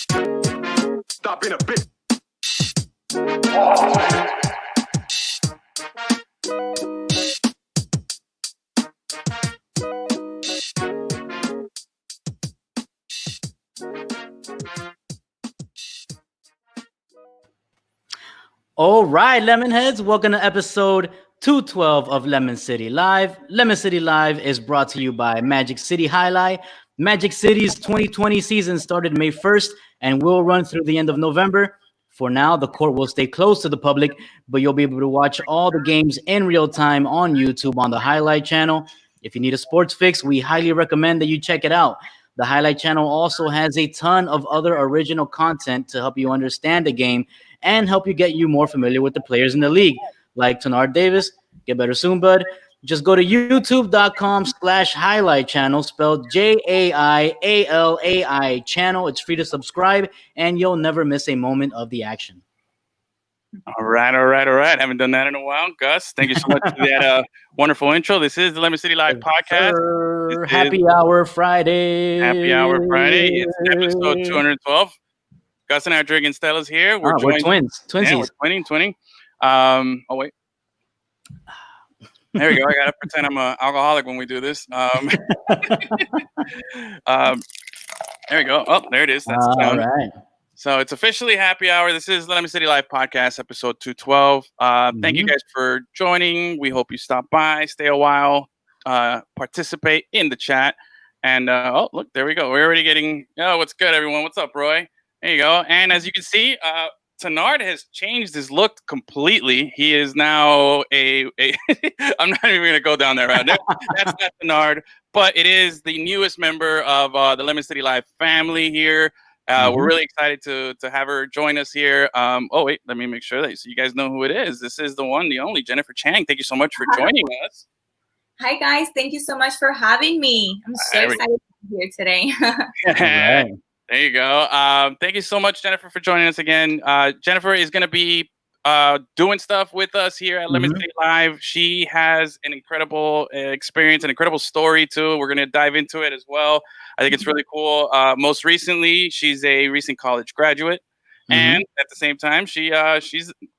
Stop being a bitch. All right, Lemonheads, welcome to episode 212 of Lemon City Live. Lemon City Live is brought to you by Magic City Highlight. Magic City's 2020 season started May 1st and will run through the end of November. For now, the court will stay closed to the public, but you'll be able to watch all the games in real time on YouTube on the Highlight channel. If you need a sports fix, we highly recommend that you check it out. The Highlight channel also has a ton of other original content to help you understand the game and help you get you more familiar with the players in the league, like Tenard Davis. Get better soon, bud. Just go to youtube.com/highlight channel, spelled JAIALAI channel. It's free to subscribe, and you'll never miss a moment of the action. All right. Haven't done that in a while. Gus, thank you so much for that wonderful intro. This is the Lemon City Live podcast. Happy Hour Friday. It's episode 212. Gus and I are drinking Stella's here. We're twins. Twinsies. Yeah, we're twinning. Oh, wait. There we go. I got to pretend I'm an alcoholic when we do this. There we go. Oh, there it is. That's all right. So it's officially happy hour. This is the Lemon City Live podcast, episode 212. Thank you guys for joining. We hope you stop by, stay a while, participate in the chat. And, oh, look, there we go. We're already getting, what's good, everyone? What's up, Roy? There you go. And as you can see, Tenard has changed his look completely. He is now a I'm not even going to go down there right now. That's not Tenard, but it is the newest member of the Lemon City Live family here. We're really excited to have her join us here. Oh, wait, let me make sure that so you guys know who it is. This is the one, the only Jennifer Chang. Thank you so much for joining us. Hi, guys. Thank you so much for having me. I'm so excited to be here today. Right. There you go. Thank you so much, Jennifer, for joining us again. Jennifer is going to be doing stuff with us here at Lemon City Live. She has an incredible experience, an incredible story, too. We're going to dive into it as well. I think it's really cool. Most recently, she's a recent college graduate. And at the same time, she's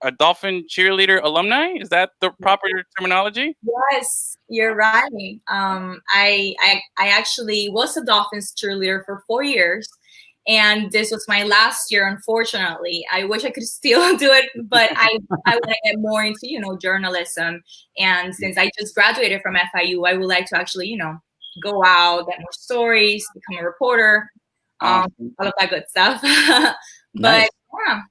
a Dolphin cheerleader alumni. Is that the proper terminology? Yes, you're right. I actually was a Dolphins cheerleader for 4 years. And this was my last year, unfortunately. I wish I could still do it, but I want to get more into, journalism. And since I just graduated from FIU, I would like to actually, go out, get more stories, become a reporter, all of that good stuff. But yeah.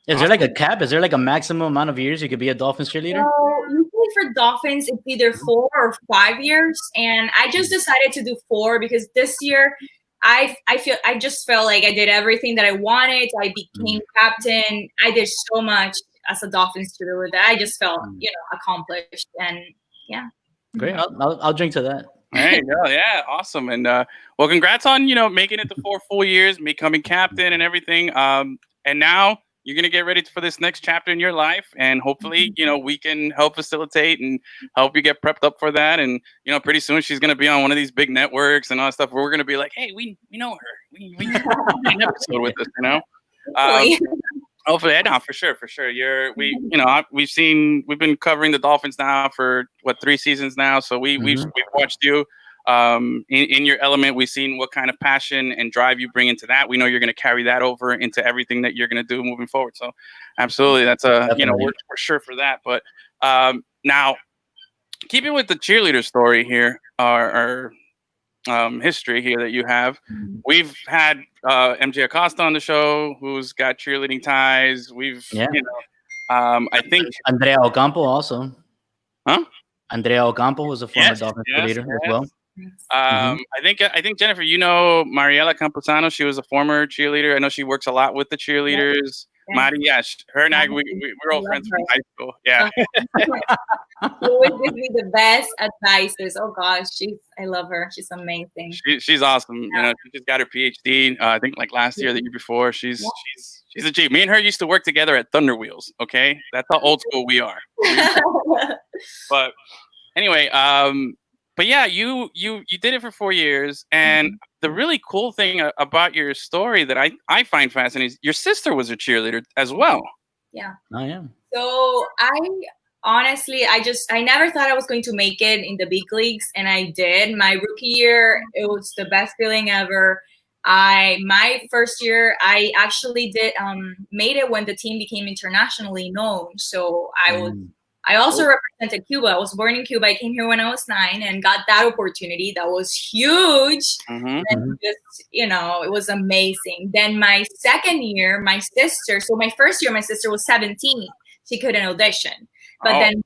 Is there like a cap? Is there like a maximum amount of years you could be a Dolphins cheerleader? So usually for Dolphins, it's either 4 or 5 years. And I just decided to do 4 because this year I just felt like I did everything that I wanted. I became captain. I did so much as a Dolphins cheerleader that I just felt, accomplished. And yeah. Great. I'll drink to that. There you go. Yeah, awesome. And well, congrats on making it to 4 full years, becoming captain and everything. And now you're gonna get ready for this next chapter in your life, and hopefully, we can help facilitate and help you get prepped up for that. And pretty soon she's gonna be on one of these big networks and all that stuff. Where we're gonna be like, hey, we know her. We an episode with us, Hopefully, no, for sure. We've been covering the Dolphins now for 3 seasons now. So we've watched you in your element. We've seen what kind of passion and drive you bring into that. We know you're going to carry that over into everything that you're going to do moving forward. So absolutely, that's we're sure for that. But now, keeping with the cheerleader story here, our history here that you have, we've had MJ Acosta on the show, who's got cheerleading ties. I think Andrea Ocampo also. Huh? Andrea Ocampo was a former Dolphins cheerleader as well. I think Jennifer, Mariela Camposano. She was a former cheerleader. I know she works a lot with the cheerleaders. Mari, her and I, we're all friends from high school. Yeah. She always gives me the best advices. Oh gosh, I love her. She's amazing. She's awesome. Yeah. She just got her PhD. I think like last year, the year before. She's a G. Me and her used to work together at Thunder Wheels. Okay, that's how old school we are. But anyway, but yeah, you did it for 4 years, and the really cool thing about your story that I find fascinating is your sister was a cheerleader as well. Yeah. Oh yeah. So I honestly, I never thought I was going to make it in the big leagues, and I did. My rookie year, it was the best feeling ever. My first year, I actually did made it when the team became internationally known. So I also represented Cuba. I was born in Cuba. I came here when I was 9 and got that opportunity. That was huge. And just, it was amazing. Then my second year, my sister. So my first year, my sister was 17. She couldn't audition. But then,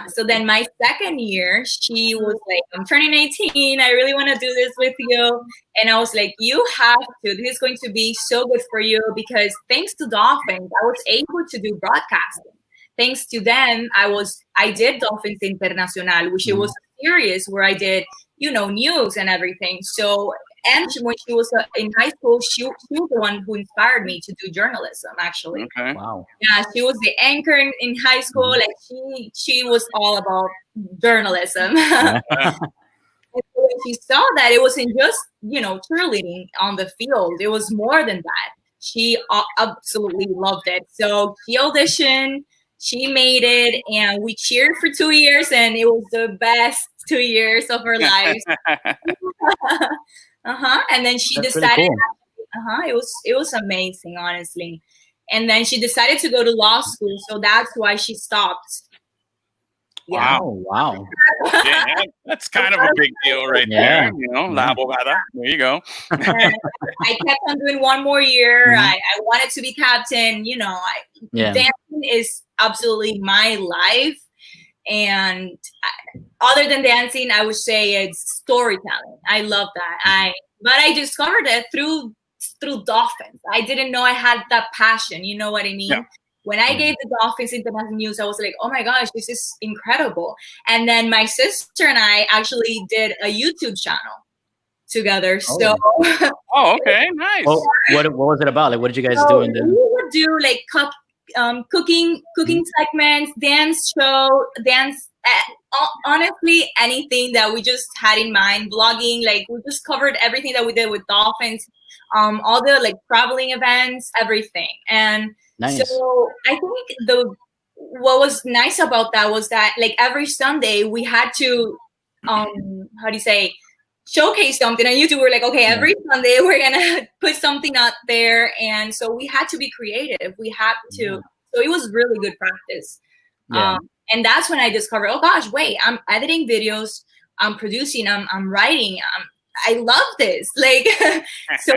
so then my second year, she was like, I'm turning 18. I really want to do this with you. And I was like, you have to. This is going to be so good for you because thanks to Dolphins, I was able to do broadcasting. Thanks to them, I did Dolphins Internacional, which it was a series where I did, news and everything. So, and when she was in high school, she was the one who inspired me to do journalism, actually. Okay. Wow. Yeah, she was the anchor in high school. Like she was all about journalism. And so when she saw that, it wasn't just, cheerleading on the field. It was more than that. She absolutely loved it. So she auditioned. She made it, and we cheered for 2 years, and it was the best 2 years of her lives. And then she decided. Cool. It was amazing, honestly. And then she decided to go to law school, so that's why she stopped. Yeah. Wow. Yeah, that's kind of a big deal right there. La abogada. There you go. I kept on doing one more year. I wanted to be captain. Dancing is absolutely my life. And other than dancing, I would say it's storytelling. I love that. But I discovered it through Dolphins. I didn't know I had that passion. You know what I mean? Yeah. When I gave the Dolphins International News, I was like, oh my gosh, this is incredible. And then my sister and I actually did a YouTube channel together. So okay, nice. Well, what was it about? Like, what did you guys do? We would do like cooking segments, dance show, honestly, anything that we just had in mind. Vlogging, like we just covered everything that we did with Dolphins, all the like traveling events, everything. And so I think what was nice about that was that like every Sunday we had to showcase something on YouTube. We're like, okay, every Sunday we're gonna put something out there, and so we had to be creative. We had to. So it was really good practice. And that's when I discovered, oh gosh, wait, I'm editing videos, I'm producing, I'm writing. I love this. Like, so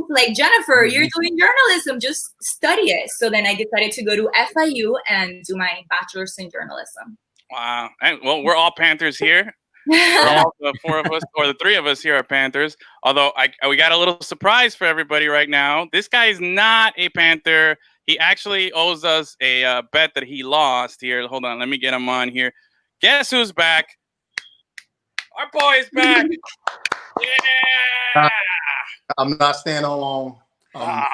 like Jennifer, you're doing journalism, just study it. So then I decided to go to FIU and do my bachelor's in journalism. Wow. And, well, we're all Panthers here. All the 4 of us, or the 3 of us here are Panthers. Although we got a little surprise for everybody right now. This guy is not a Panther. He actually owes us a bet that he lost here. Hold on, let me get him on here. Guess who's back? Our boy is back. Yeah. I'm not staying on long. I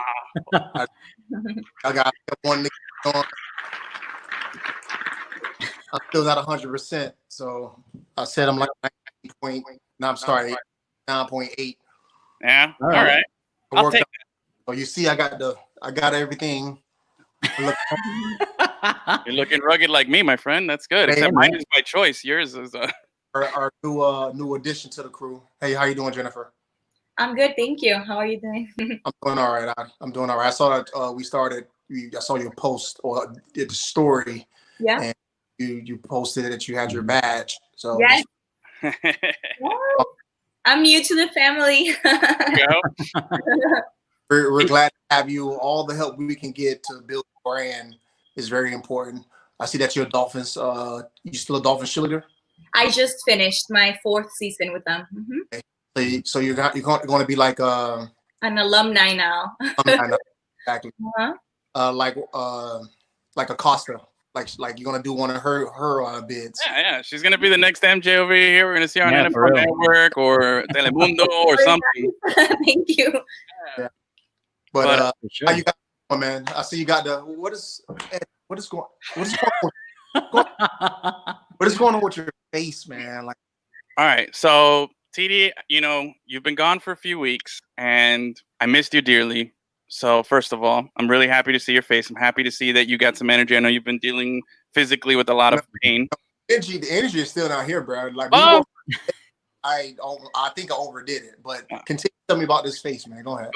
got one on. I'm still not 100%. So I said I'm like 9.8. Yeah. All right. I'll take that. So you see, I got everything. You're looking rugged like me, my friend. That's good. Except mine is by choice. Yours is our new addition to the crew. Hey, how you doing, Jennifer? I'm good, thank you. How are you doing? I'm doing all right. I'm doing all right. I saw that I saw your post or the story. Yeah. And you posted that you had your badge. So yes. I'm new to the family. We're glad to have you. All the help we can get to build a brand is very important. I see that you're a Dolphins. You still a Dolphins cheerleader? I just finished my 4th season with them. Okay. So you're going to be like an alumni now. Exactly. Like Acosta. Like you're gonna do one of her bids. Yeah. She's gonna be the next MJ over here. We're gonna see her on NFL Network or Telemundo or something. Thank you. Yeah. But how you got on, man? I see you got the what is going on with your face, man? Like All right. So, TD, you've been gone for a few weeks and I missed you dearly. So, first of all, I'm really happy to see your face. I'm happy to see that you got some energy. I know you've been dealing physically with a lot of pain. The energy is still not here, bro. Like, I think I overdid it, but continue to tell me about this face, man. Go ahead.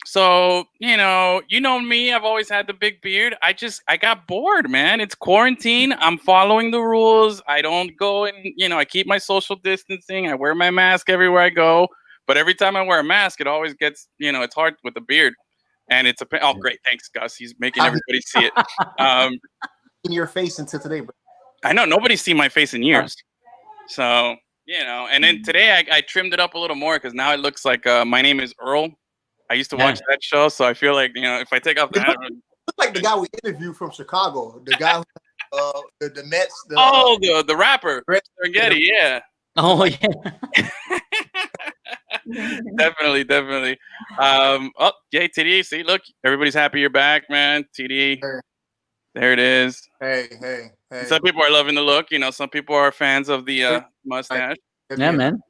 So, you know me, I've always had the big beard. I got bored, man. It's quarantine. I'm following the rules. I don't go and, I keep my social distancing. I wear my mask everywhere I go. But every time I wear a mask, it always gets, it's hard with the beard. And it's great. Thanks, Gus. He's making everybody see it. In your face until today, bro. I know nobody's seen my face in years. So, and then today I trimmed it up a little more because now it looks like My Name is Earl. I used to watch that show, so I feel like, if I take off the hat. Look like the guy we interviewed from Chicago. The guy the Mets. The rapper. Serengeti, yeah. Oh, yeah. Definitely. Jay, TD, see, look, everybody's happy you're back, man. TD. Hey. There it is. Hey. Some people are loving the look. Some people are fans of the mustache. Yeah, man.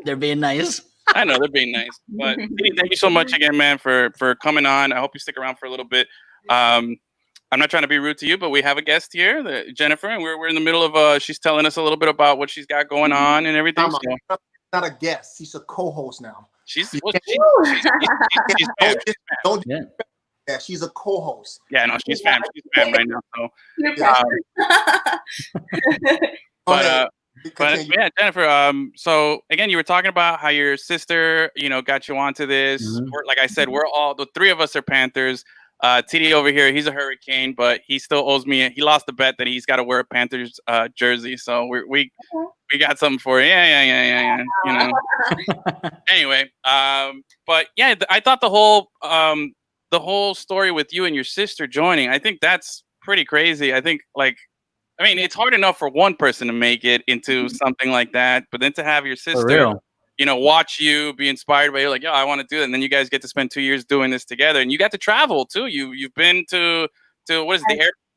They're being nice. I know they're being nice, but thank you so much again, man, for coming on. I hope you stick around for a little bit. I'm not trying to be rude to you, but we have a guest here, Jennifer, and we're in the middle of she's telling us a little bit about what she's got going on and everything. Not a guest; she's a co-host now. She's yeah, she's a co-host. Yeah, no, she's fam right now. So, but yeah, Jennifer. So again, you were talking about how your sister, got you onto this. Like I said, we're all the three of us are Panthers. TD over here, he's a Hurricane, but he still owes me. He lost the bet that he's got to wear a Panthers jersey. So we got something for you. Yeah. Anyway, but yeah, I thought the whole story with you and your sister joining, I think that's pretty crazy. I think it's hard enough for one person to make it into something like that, but then to have your sister, watch you be inspired by you, like, I want to do that. And then you guys get to spend 2 years doing this together, and you got to travel too. You've been to what is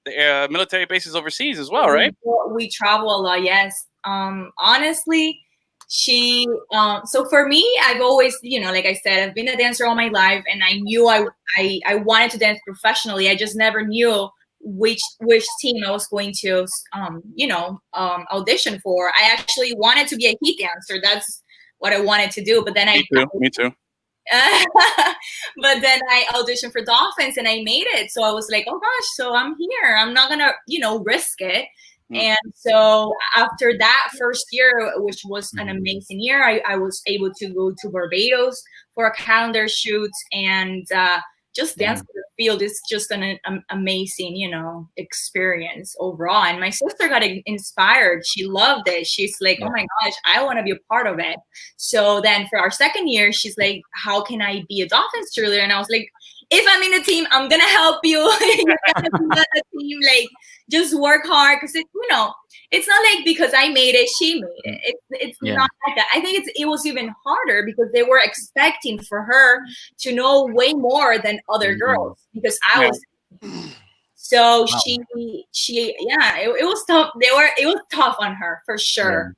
the military bases overseas as well, right? We travel a lot. Yes. Honestly, so for me, I've always, like I said, I've been a dancer all my life, and I knew I wanted to dance professionally. I just never knew which team I was going to audition for. I actually wanted to be a heat dancer. That's what I wanted to do. But then Me too. But then I auditioned for Dolphins and I made it. So I was like, oh gosh, so I'm here. I'm not gonna, risk it. And so after that first year, which was an amazing year, I was able to go to Barbados for a calendar shoot, and just dance to the field is just an amazing, experience overall. And my sister got inspired. She loved it. She's like, oh my gosh, I want to be a part of it. So then for our second year, she's like, how can I be a Dolphins cheerleader? And I was like, if I'm in the team, I'm going to help you. You're going to be in the team. Like, just work hard. Because, it's not like because I made it, she made it. It's not like that. I think it was even harder because they were expecting for her to know way more than other girls because I was. So she it was tough. It was tough on her for sure.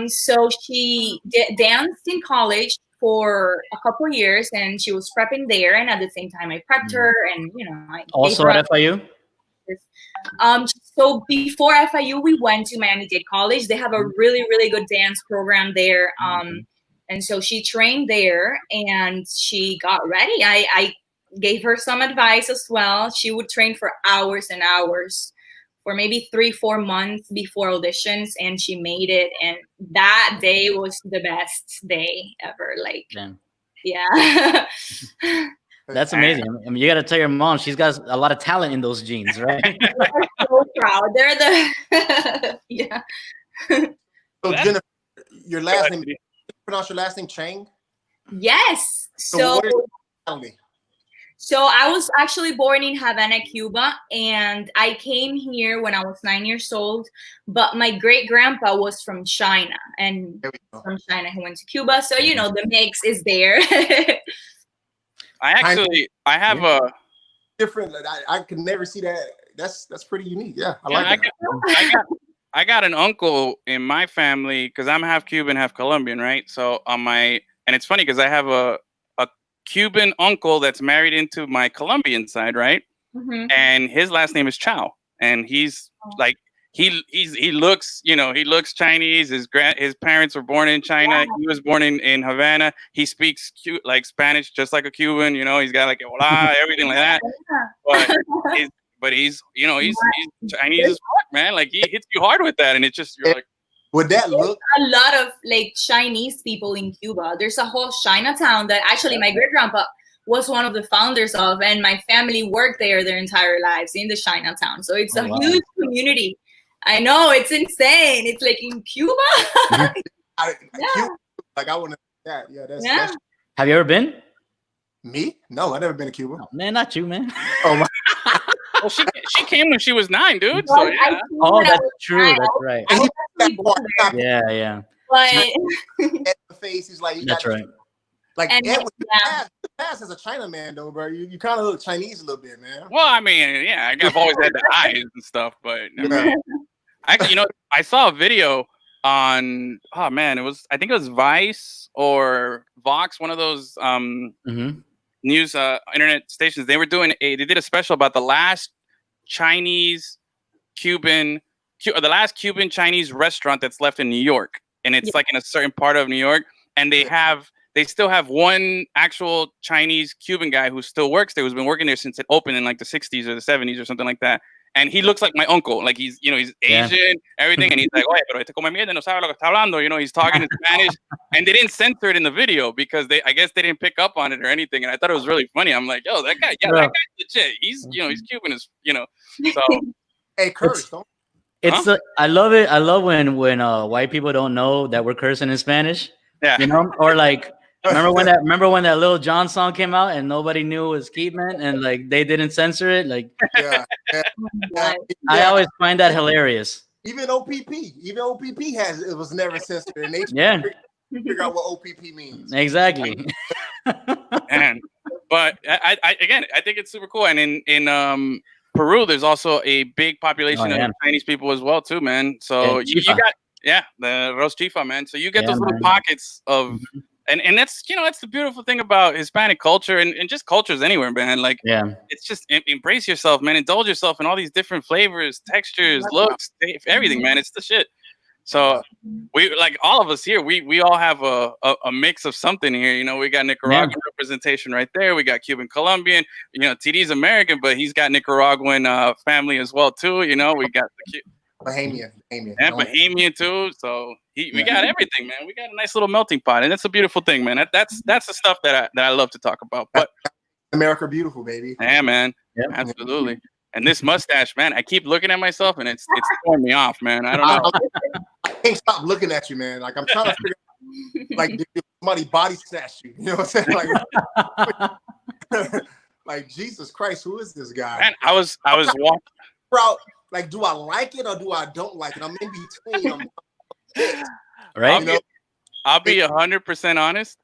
So she danced in college for a couple of years, and she was prepping there. And at the same time, I prepped her, and I also at FIU. So before FIU, we went to Miami-Dade College. They have a really, really good dance program there. And so she trained there and she got ready. I gave her some advice as well. She would train for hours and hours for maybe 3-4 months before auditions, and she made it. And that day was the best day ever. Like, yeah. That's amazing. I mean, you got to tell your mom she's got a lot of talent in those genes, right? They're so proud. They're the So Jennifer, your last name? Pronounce your last name Chang? Yes. So I was actually born in Havana, Cuba, and I came here when I was 9 years old. But my great grandpa was from China, and from China he went to Cuba. So the mix is there. I have a different. I could never see that. That's pretty unique. Yeah, I like that. I got an uncle in my family because I'm half Cuban, half Colombian, right? So and it's funny because I have a Cuban uncle that's married into my Colombian side, right? Mm-hmm. And his last name is Chow, and he's like he looks, he looks Chinese. His parents were born in China. He was born in Havana. He speaks like Spanish just like a Cuban. He's got like hola, everything like that. But he's Chinese as fuck, man. Like he hits you hard with that, and it's just you're like. Would that look? A lot of like Chinese people in Cuba. There's a whole Chinatown that actually my great grandpa was one of the founders of, and my family worked there their entire lives in the Chinatown. So it's huge community. I know, it's insane. It's like in Cuba. Cuba, like I want to. Yeah, that's. Have you ever been? Me? No, I've never been to Cuba. Oh, man, not you, man. Oh my. Well, she came when she was 9, dude. So yeah. Oh, that's true. That's right. Yeah. But the face, he's like, that's right. Like Edward Pass as a Chinaman though, bro. You kind of look Chinese a little bit, man. Well, I mean, yeah, I've always had the eyes and stuff, but I mean, actually, I saw a video on. Oh man, I think it was Vice or Vox, one of those news internet stations. They did a special about the last Cuban Chinese restaurant that's left in New York, and it's like in a certain part of New York, and they still have one actual Chinese Cuban guy who still works there, who's been working there since it opened in like the 60s or the 70s or something like that. And he looks like my uncle. Like he's Asian, everything. And he's like, oye, pero este come mierda, no sabe lo que está hablando. He's talking in Spanish. And they didn't censor it in the video because I guess they didn't pick up on it or anything. And I thought it was really funny. I'm like, yo, that guy's legit. He's Cuban so. Hey, curse, don't. I love it. I love when white people don't know that we're cursing in Spanish. Yeah. Or like, remember when that Lil Jon song came out and nobody knew what Skeet meant and like they didn't censor it? Like, I always find that hilarious. Even OPP it was never censored, and they figure out what OPP means. Exactly. And but I think it's super cool. And in Peru, there's also a big population of Chinese people as well too, man. So you got the Ros Chifa, man. So you get those little pockets of. And that's that's the beautiful thing about Hispanic culture and just cultures anywhere, man. Like it's just embrace yourself, man. Indulge yourself in all these different flavors, textures, looks, everything, man. It's the shit. So we like all of us here. We all have a mix of something here. We got Nicaraguan representation right there. We got Cuban, Colombian. TD's American, but he's got Nicaraguan family as well too. We got the Bahamian. Yeah, Bahamian too. So we got everything, man. We got a nice little melting pot, and that's a beautiful thing, man. That's the stuff that I love to talk about. But America beautiful, baby. Yeah, man. Yep. Absolutely. And this mustache, man, I keep looking at myself, and it's throwing me off, man. I don't know. I can't stop looking at you, man. Like I'm trying to figure out, like, did somebody body snatch you? You know what I'm saying? Like, like Jesus Christ, who is this guy? Man, I was walking. Bro, like, do I like it or do I don't like it? I'm in between. Right? I'll be 100% honest.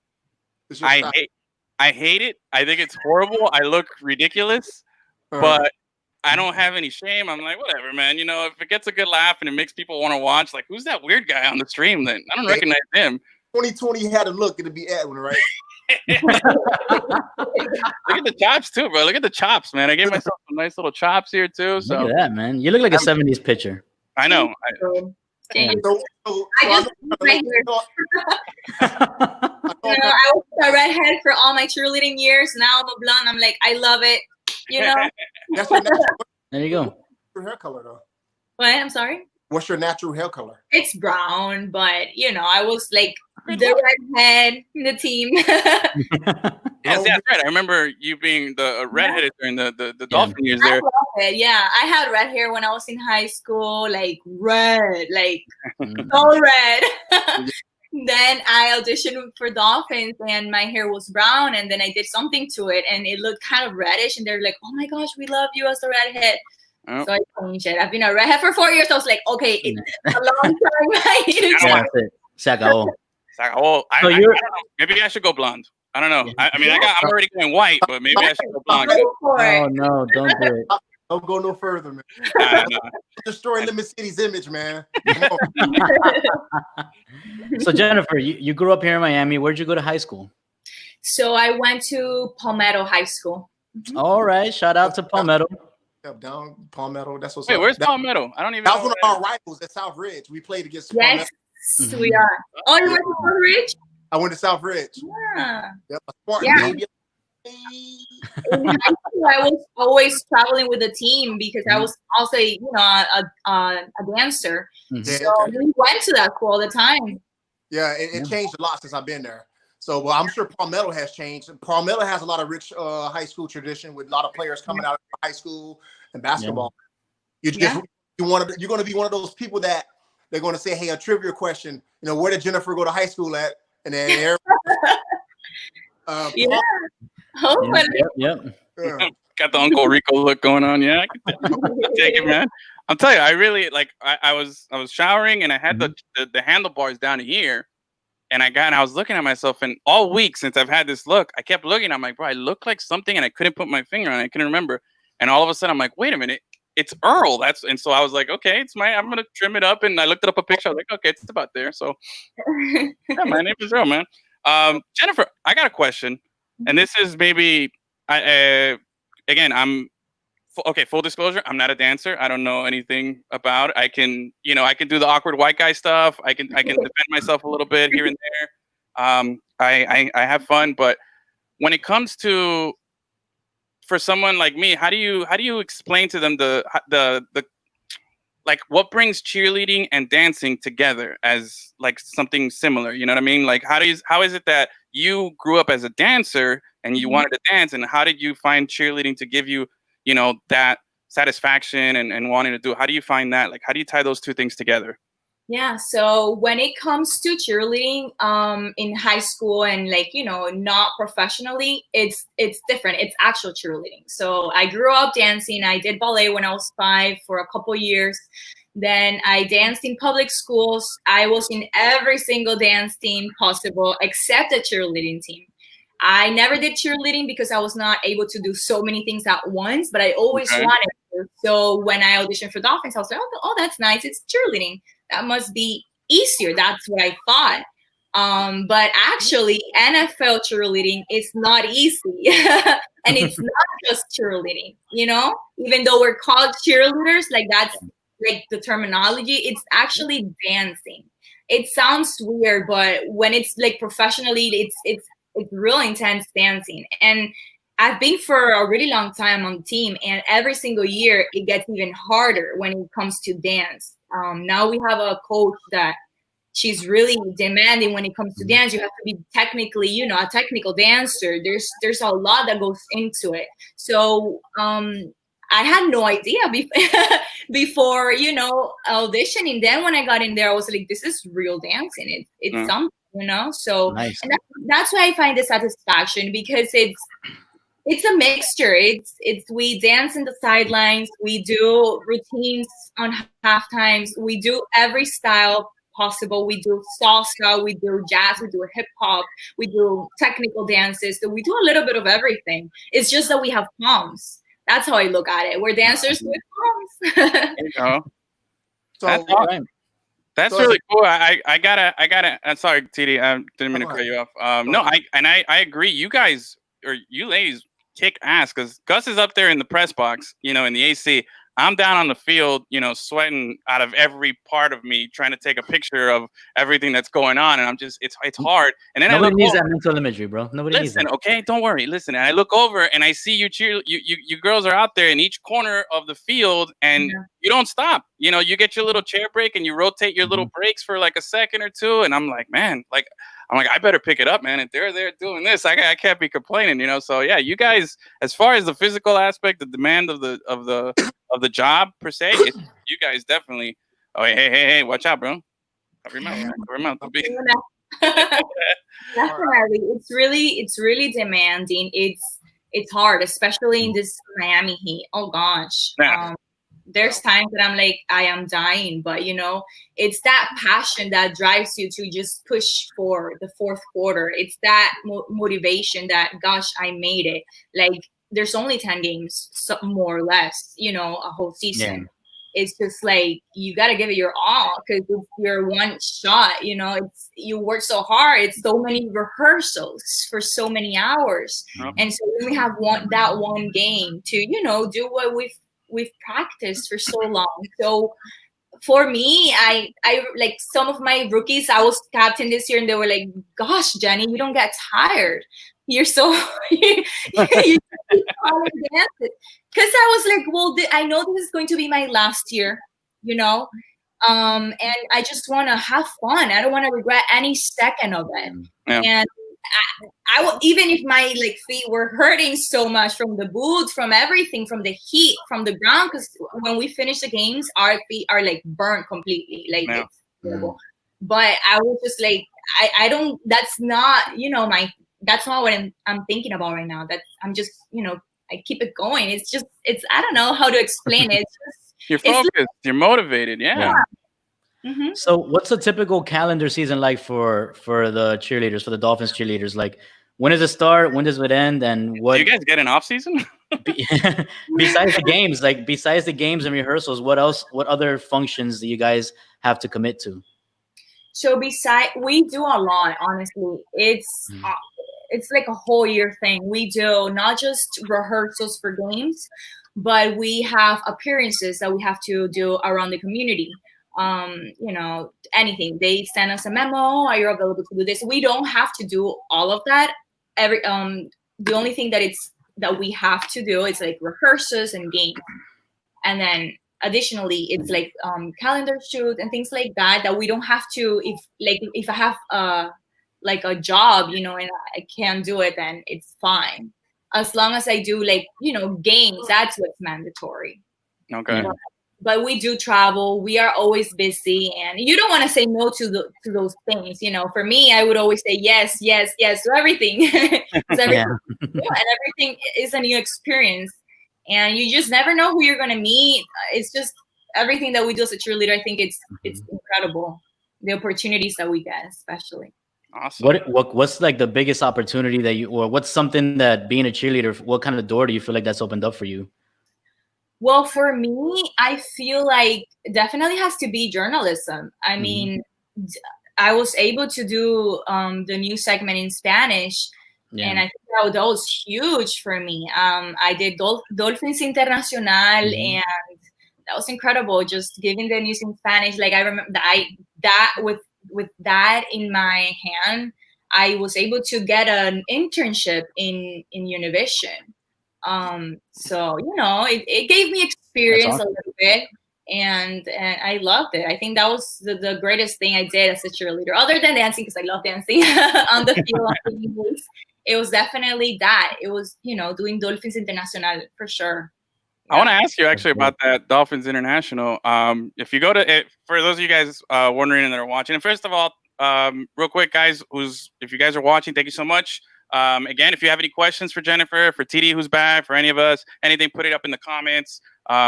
I hate it. I think it's horrible. I look ridiculous, but I don't have any shame. I'm like, whatever, man. If it gets a good laugh and it makes people want to watch, like, who's that weird guy on the stream? Then I don't recognize him. 2020 had a look. It'd be Edwin, right? Look at the chops too, bro. Look at the chops, man. I gave myself some nice little chops here too. So look at that, man. You look like a 70s picture. I know. I was a redhead for all my cheerleading years. Now I'm a blonde. I'm like, I love it. That's your natural, there you go. your hair color, though. What? I'm sorry? What's your natural hair color? It's brown, but I was like the redhead in the team. Yes, that's right. I remember you being the redheaded during the Dolphin years there. I love it. Yeah, I had red hair when I was in high school, like red, like so red. Then I auditioned for Dolphins and my hair was brown, and then I did something to it and it looked kind of reddish, and they're like, oh my gosh, we love you as a redhead. So I changed it. I've been a redhead for 4 years. So I was like, okay, it's a long time. I need to That's it. Se acabó. I don't know. Maybe I should go blonde. I don't know. I'm already going white, but maybe I should go blonde. Oh no, don't do it. Don't go no further, man. Nah, nah. Destroy Lemon City's image, man. Come on. So Jennifer, you grew up here in Miami. Where'd you go to high school? So I went to Palmetto High School. All right, shout out to Palmetto. Up down Palmetto. That's what's Wait, up. where's That Palmetto? I don't even was know. one of our rivals at South Ridge. We played against Yes, Palmetto. we are. Oh, you went to South Ridge? I went to South Ridge. Yeah. Yep, a Spartan Yeah. baby. In high school, I was always traveling with the team because I was also, a dancer. Mhm. Yeah, So okay. we went to that school all the time. Yeah, it changed a lot since I've been there. So, well, I'm sure Palmetto has changed. Palmetto has a lot of rich high school tradition with a lot of players coming out of high school and basketball. You're going to be one of those people that they're going to say, "Hey, a trivia question. Where did Jennifer go to high school at?" And then Yeah. Hopefully. Yep. Got the Uncle Rico look going on. Yeah, I can take it, man. I'm telling you, I really like. I was showering and I had the handlebars down here, and I was looking at myself, and all week since I've had this look, I kept looking. I'm like, bro, I look like something, and I couldn't put my finger on it. I couldn't remember, and all of a sudden, I'm like, wait a minute, it's Earl. And so I was like, okay, I'm gonna trim it up, and I looked up a picture. I was like, okay, it's about there. So yeah, my name is Earl, man. Jennifer, I got a question, and this is maybe again, full disclosure, I'm not a dancer. I don't know anything about it. I can do the awkward white guy stuff. I can defend myself a little bit here and there. I have fun, but when it comes to for someone like me, how do you explain to them the like what brings cheerleading and dancing together as like something similar? You know what I mean? Like how is it that you grew up as a dancer and you wanted to dance, and how did you find cheerleading to give you, that satisfaction and wanting to do it? How do you find that? Like, how do you tie those two things together? Yeah, so when it comes to cheerleading in high school and not professionally, it's different. It's actual cheerleading. So I grew up dancing. I did ballet when I was 5 for a couple years. Then I danced in public schools. I was in every single dance team possible except the cheerleading team. I never did cheerleading because I was not able to do so many things at once, but I always wanted to. So when I auditioned for Dolphins, I was like, oh, that's nice. It's cheerleading. That must be easier. That's what I thought. But actually, NFL cheerleading is not easy. And it's not just cheerleading, even though we're called cheerleaders, like that's like the terminology, it's actually dancing. It sounds weird, but when it's like professionally, it's real intense dancing. And I've been for a really long time on the team, and every single year it gets even harder when it comes to dance. Now we have a coach that she's really demanding when it comes to dance. You have to be technically, a technical dancer. There's a lot that goes into it. So I had no idea before, auditioning. Then when I got in there, I was like, this is real dancing. It's something, So Nice. And that's why I find the satisfaction, because it's a mixture. We dance in the sidelines. We do routines on half times. We do every style possible. We do salsa. We do jazz. We do hip hop. We do technical dances. So we do a little bit of everything. It's just that we have palms. That's how I look at it. We're dancers with palms. There you go. So, That's awesome. That's really cool. I gotta. I'm sorry, TD. I didn't mean to cut you off. No, I agree. You guys or you ladies kick ass, because Gus is up there in the press box, in the AC. I'm down on the field, sweating out of every part of me, trying to take a picture of everything that's going on, and I'm just, it's hard. And then Nobody needs that mental imagery, bro. Nobody needs that. Okay, don't worry. Listen, and I look over and I see you girls are out there in each corner of the field, and you don't stop. You get your little chair break and you rotate your little breaks for like a second or two, and I'm like, man, I better pick it up, man. If they're there doing this, I can't be complaining, So yeah, you guys, as far as the physical aspect, the demand of the job per se, you guys definitely. Oh, hey, watch out, bro. Cover your mouth. Definitely, it's really demanding. It's hard, especially in this Miami heat. Oh gosh. There's times that I'm like, I am dying, but it's that passion that drives you to just push for the fourth quarter. It's that motivation that, gosh, I made it. Like there's only 10 games, so more or less, you know, a whole season. Yeah. It's just like you got to give it your all, because it's your one shot, you know. It's, you work so hard, it's so many rehearsals for so many hours, and so we only have one game to, you know, do what we've practiced for so long. So for me, I like some of my rookies, I was captain this year, and they were like, gosh, Jenny, you don't get tired, you're so you because I was like, well, I know this is going to be my last year, you know, and I just want to have fun. I don't want to regret any second of it. Yeah. And even if my like feet were hurting so much from the boots, from everything, from the heat, from the ground, because when we finish the games, our feet are like burnt completely, like it's terrible. But I was just like, I don't. That's not, you know, that's not what I'm thinking about right now. That I'm just, you know, I keep it going. It's just, I don't know how to explain it. It's just, you're focused, you're motivated. Yeah. Mm-hmm. So what's a typical calendar season like for the cheerleaders, for the Dolphins cheerleaders? Like, when does it start? When does it end? And what? Do you guys get an off season? Besides the games and rehearsals, what else? What other functions do you guys have to commit to? So we do a lot, honestly. It's like a whole year thing. We do not just rehearsals for games, but we have appearances that we have to do around the community. You know, anything. They send us a memo, are you available to do this? We don't have to do all of that. The only thing that we have to do is like rehearsals and games. And then additionally, it's like calendar shoots and things like that we don't have to. If I have like a job, you know, and I can't do it, then it's fine. As long as I do, like, you know, games, that's what's mandatory. Okay. But we do travel. We are always busy, and you don't want to say no to those things. You know, for me, I would always say yes to everything. And everything is a new experience, and you just never know who you're gonna meet. It's just everything that we do as a cheerleader. I think it's incredible, the opportunities that we get, especially. Awesome. What's like the biggest opportunity that or what's something that being a cheerleader, what kind of door do you feel like that's opened up for you? Well, for me, I feel like definitely has to be journalism. I mean, I was able to do the news segment in Spanish, and I think that was huge for me. I did Dolphins Internacional, and that was incredible. Just giving the news in Spanish. Like, I remember that with that in my hand, I was able to get an internship in Univision. So, you know, it gave me experience a little bit, and I loved it. I think that was the greatest thing I did as a cheerleader, other than dancing, because I love dancing on the field. It was definitely that. It was, you know, doing Dolphins Internacional for sure. I want to ask you actually about that Dolphins International. If you go to it, for those of you guys wondering and that are watching, and first of all, real quick, guys, if you guys are watching, thank you so much. Again, if you have any questions for Jennifer, for TD who's back, for any of us, anything, put it up in the comments.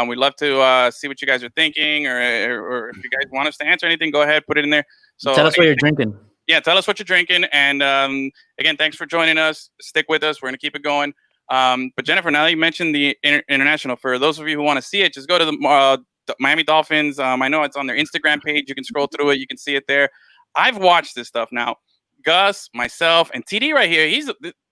We'd love to see what you guys are thinking, or if you guys want us to answer anything, go ahead, put it in there. So tell us what you're drinking. Yeah, tell us what you're drinking. And again, thanks for joining us. Stick with us. We're going to keep it going. But Jennifer, now that you mentioned the international, for those of you who want to see it, just go to the Miami Dolphins. I know it's on their Instagram page. You can scroll through it. You can see it there. I've watched this stuff now. Gus, myself, and TD right here.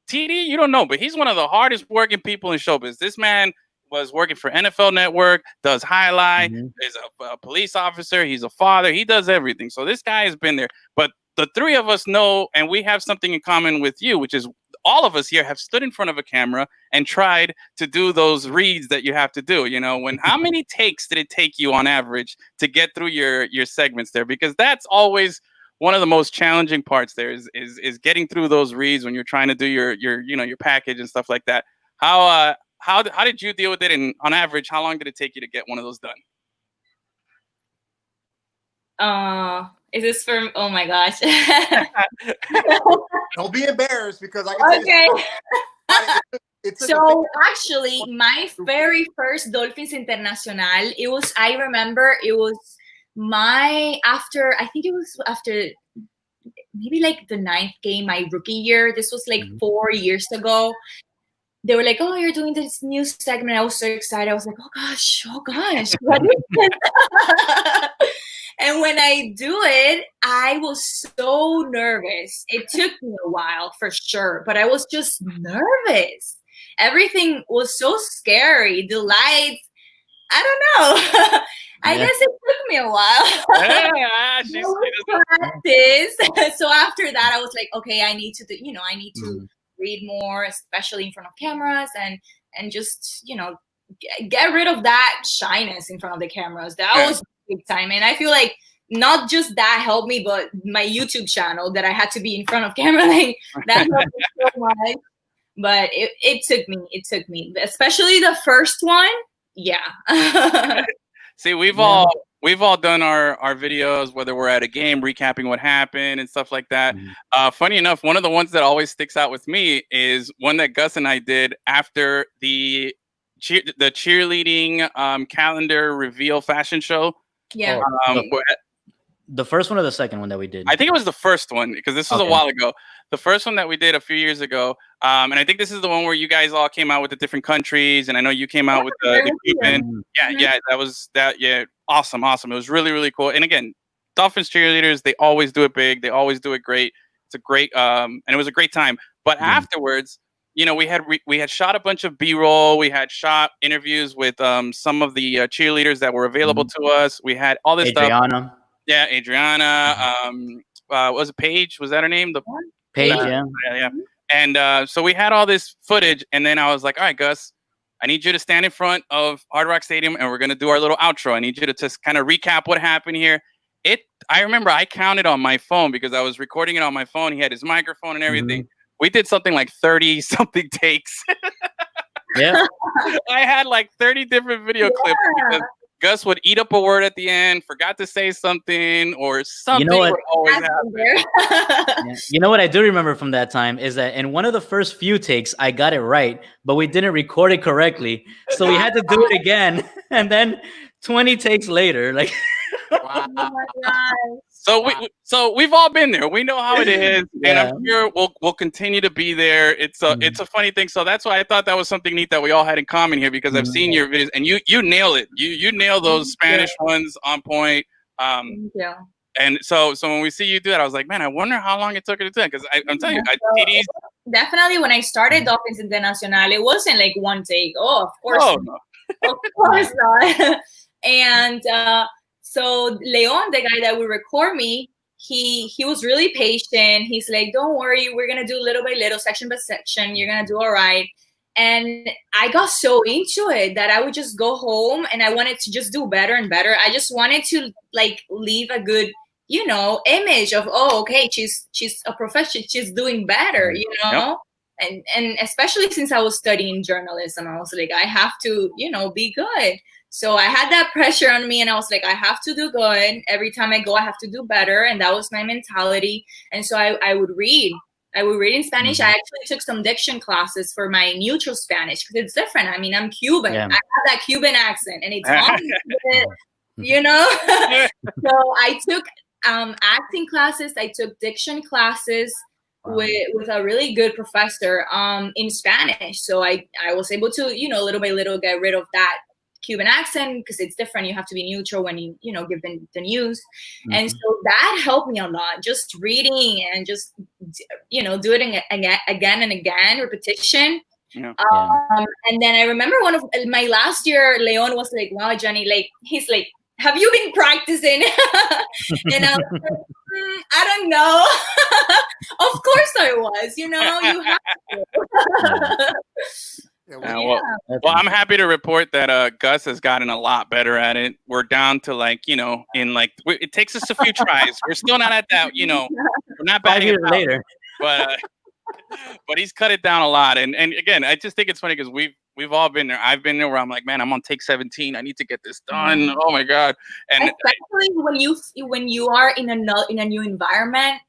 TD, you don't know, but he's one of the hardest working people in showbiz. This man was working for NFL Network, does highlight, is a police officer, he's a father, he does everything. So this guy has been there. But the three of us know, and we have something in common with you, which is all of us here have stood in front of a camera and tried to do those reads that you have to do. You know, how many takes did it take you on average to get through your segments there? Because that's always one of the most challenging parts there is getting through those reads when you're trying to do your package and stuff like that. How did you deal with it? And on average, how long did it take you to get one of those done? Is this for? Oh my gosh! Don't be embarrassed, because I can tell you. So actually, my very first Dolphins Internacional, I remember it was I think it was after maybe like the 9th game, my rookie year. This was like 4 years ago. they were like, "Oh, you're doing this new segment." I was so excited. I was like, "Oh gosh, what is this?" And when I do it, I was so nervous. It took me a while for sure, but I was just nervous. Everything was so scary. The lights, I don't know. I guess it took me a while. Practice. So after that, I was like, okay, I need to, I need to read more, especially in front of cameras, and just, get rid of that shyness in front of the cameras. That was big time, and I feel like not just that helped me, but my YouTube channel that I had to be in front of camera, like that helped me so much. But it took me, especially the first one. Yeah. See, we've all done our videos, whether we're at a game recapping what happened and stuff like that. Funny enough, one of the ones that always sticks out with me is one that Gus and I did after the cheerleading calendar reveal fashion show. Yeah. The first one or the second one that we did? I think it was the first one, because this was a while ago. The first one that we did a few years ago. And I think this is the one where you guys all came out with the different countries. And I know you came out with the Cuban. Yeah, that was that. Yeah, awesome. It was really, really cool. And again, Dolphins cheerleaders, they always do it big. They always do it great. It's a great, and it was a great time. But afterwards, we had shot a bunch of B-roll. We had shot interviews with some of the cheerleaders that were available to us. We had all this stuff. Yeah, Adriana. Was it Paige? Was that her name? Paige, yeah. And so we had all this footage, and then I was like, all right, Gus, I need you to stand in front of Hard Rock Stadium, and we're going to do our little outro. I need you to just kind of recap what happened here. I remember I counted on my phone because I was recording it on my phone. He had his microphone and everything. We did something like 30-something takes. Yeah. I had like 30 different video clips because Gus would eat up a word at the end, forgot to say something, or something would always happen. You know what I do remember from that time is that in one of the first few takes, I got it right, but we didn't record it correctly. So we had to do it again. And then 20 takes later, like... Oh my God. So we've all been there. We know how it is, and I'm sure we'll continue to be there. It's a funny thing. So that's why I thought that was something neat that we all had in common here, because I've seen your videos, and you nail it. You nail those Spanish ones on point. And so when we see you do that, I was like, man, I wonder how long it took her to do that, because I'm telling you, definitely when I started Dolphins Internacional, it wasn't like one take. Oh, of course, of course not. And so Leon, the guy that would record me, he was really patient. He's like, don't worry, we're going to do little by little, section by section. You're going to do all right. And I got so into it that I would just go home and I wanted to just do better and better. I just wanted to like leave a good, image of, oh, okay, she's a professional. She's doing better, Yep. And especially since I was studying journalism, I was like, I have to, be good. So I had that pressure on me, and I was like, I have to do good. Every time I go, I have to do better. And that was my mentality. And so I would read. I would read in Spanish. I actually took some diction classes for my neutral Spanish, because it's different. I mean, I'm Cuban. I have that Cuban accent, and it's on, So I took acting classes. I took diction classes with a really good professor in Spanish. So I was able to, little by little get rid of that Cuban accent, because it's different. You have to be neutral when you give the news. And so that helped me a lot, just reading and just doing it again and again, repetition. And then I remember one of my last year, Leon was like, wow, Jenny, like, he's like, have you been practicing? And I was like, I don't know. Of course I was, you have to. Well, I'm happy to report that Gus has gotten a lot better at it. We're down to it takes us a few tries. We're still not at that, we're not batting it later. But he's cut it down a lot. And again, I just think it's funny because we've all been there. I've been there where I'm like, man, I'm on take 17. I need to get this done. Oh my God. And especially when you are in a new environment.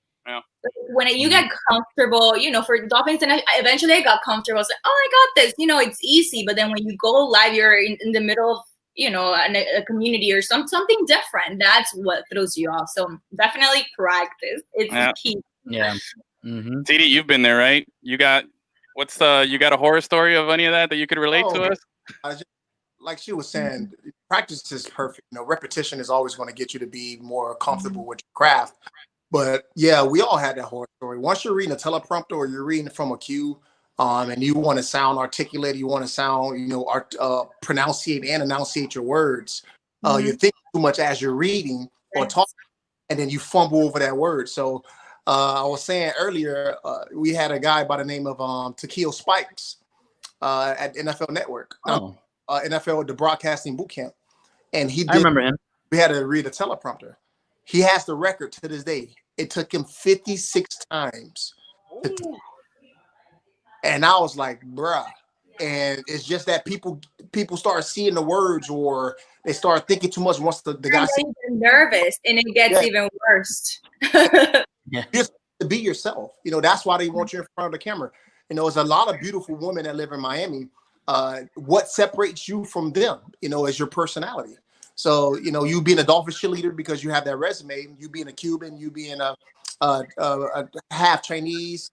When you get comfortable, for Dolphins, and eventually I got comfortable. I was like, oh, I got this. It's easy. But then when you go live, you're in the middle of, a community or something different. That's what throws you off. So definitely practice. It's the key. Yeah. TD, you've been there, right? You got What's you got a horror story of any of that you could relate to us? Like she was saying, practice is perfect. Repetition is always going to get you to be more comfortable with your craft. But yeah, we all had that horror story. Once you're reading a teleprompter or you're reading from a cue, and you want to sound articulate, you want to sound, pronunciate and enunciate your words. You think too much as you're reading or talking, and then you fumble over that word. So I was saying earlier, we had a guy by the name of Takeo Spikes at NFL Network, NFL, the broadcasting boot camp. And I remember him. We had to read a teleprompter. He has the record to this day. It took him 56 times. And I was like, bruh. And it's just that people start seeing the words, or they start thinking too much once the guy says nervous, and it gets even worse. Just to be yourself. That's why they want you in front of the camera. There's a lot of beautiful women that live in Miami. What separates you from them, is your personality. So, you being a Dolphins cheerleader because you have that resume, you being a Cuban, you being a half Chinese,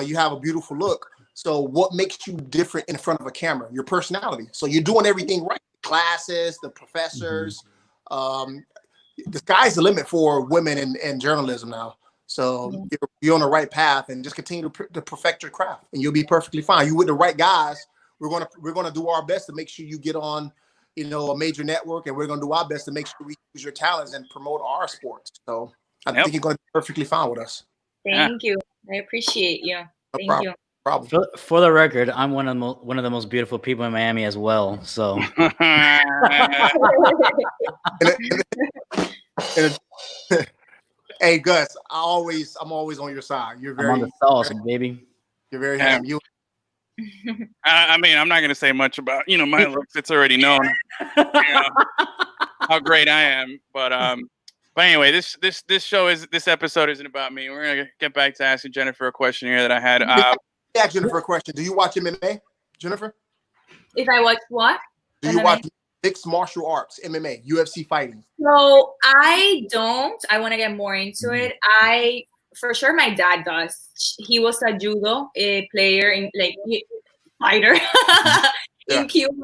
you have a beautiful look. So what makes you different in front of a camera? Your personality. So you're doing everything right. Classes, the professors, the sky's the limit for women in journalism now. So you're on the right path, and just continue to perfect your craft, and you'll be perfectly fine. You with the right guys. We're gonna do our best to make sure you get on, a major network, and we're gonna do our best to make sure we use your talents and promote our sports. So I think you're gonna be perfectly fine with us. Thank you. I appreciate you. Thank you. Problem. For the record, I'm one of the most beautiful people in Miami as well. So, hey Gus, I'm always on your side. You're very I'm on the sauce, baby. You're very handsome. I mean, I'm not gonna say much about my looks. It's already known how great I am. But anyway, this episode isn't about me. We're gonna get back to asking Jennifer a question here that I had. Ask Jennifer a question. Do you watch MMA, Jennifer? If I watch what? Do you watch mixed martial arts, MMA, UFC fighting? So I don't. I want to get more into it. For sure, my dad does. He was a judo player fighter in Cuba.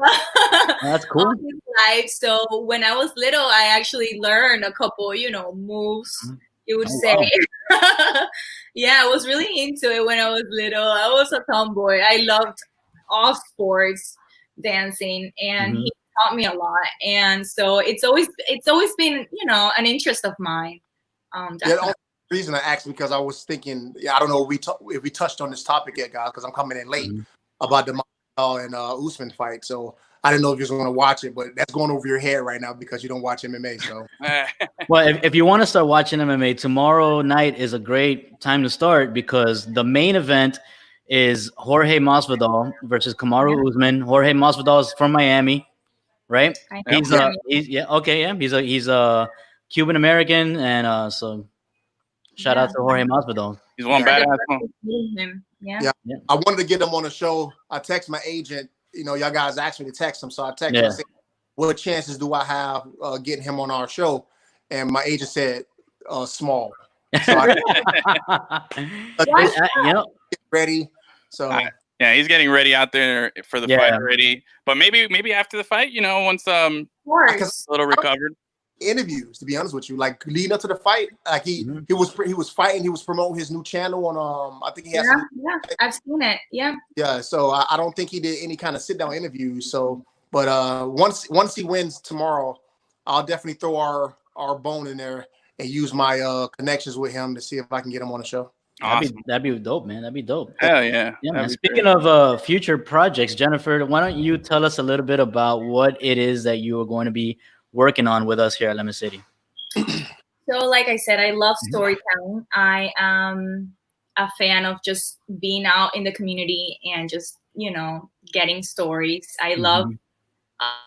That's cool. All his life. So when I was little, I actually learned a couple, moves. You would say. Wow. Yeah, I was really into it when I was little. I was a tomboy. I loved all sports, dancing, and he taught me a lot. And so it's always been, an interest of mine. The reason I asked, because I was thinking, I don't know if we touched on this topic yet, guys, because I'm coming in late about the Masvidal and Usman fight. So I didn't know if you were going to watch it, but that's going over your head right now because you don't watch MMA. So, well, if you want to start watching MMA, tomorrow night is a great time to start because the main event is Jorge Masvidal versus Kamaru Usman. Jorge Masvidal is from Miami, right? He's a Cuban American, and so shout out to Jorge Masvidal. He's one badass. Yeah. I wanted to get him on the show. I text my agent. Y'all guys asked me to text him, so I texted him and said, what chances do I have getting him on our show? And my agent said, small. So get ready. So he's getting ready out there for the fight already. But maybe after the fight, once a little recovered. Interviews, to be honest with you, like leading up to the fight, like he was fighting, he was promoting his new channel on I think he has I've seen it. Yeah, so I don't think he did any kind of sit down interviews. So but once he wins tomorrow, I'll definitely throw our bone in there and use my connections with him to see if I can get him on the show. Awesome. That'd be dope, man. That'd be dope. Hell yeah. Man. Speaking of future projects, Jennifer, why don't you tell us a little bit about what it is that you are going to be working on with us here at Lemon City? So like I said, I love storytelling. I am a fan of just being out in the community and just, getting stories. I love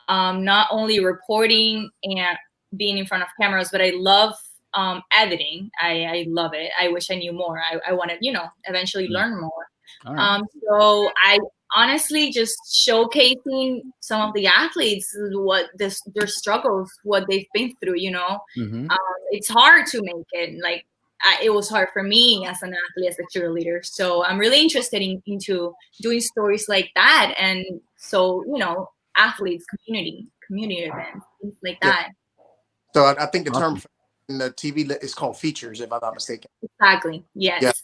not only reporting and being in front of cameras, but I love editing. I love it. I wish I knew more. I want to, eventually learn more. Right. So I honestly just showcasing some of the athletes, what their struggles, what they've been through, it's hard to make it. Like it was hard for me as an athlete, as a cheerleader. So I'm really interested into doing stories like that. And so, athletes, community events, things like that. So I think the term in the TV is called features, if I'm not mistaken. Exactly. Yes.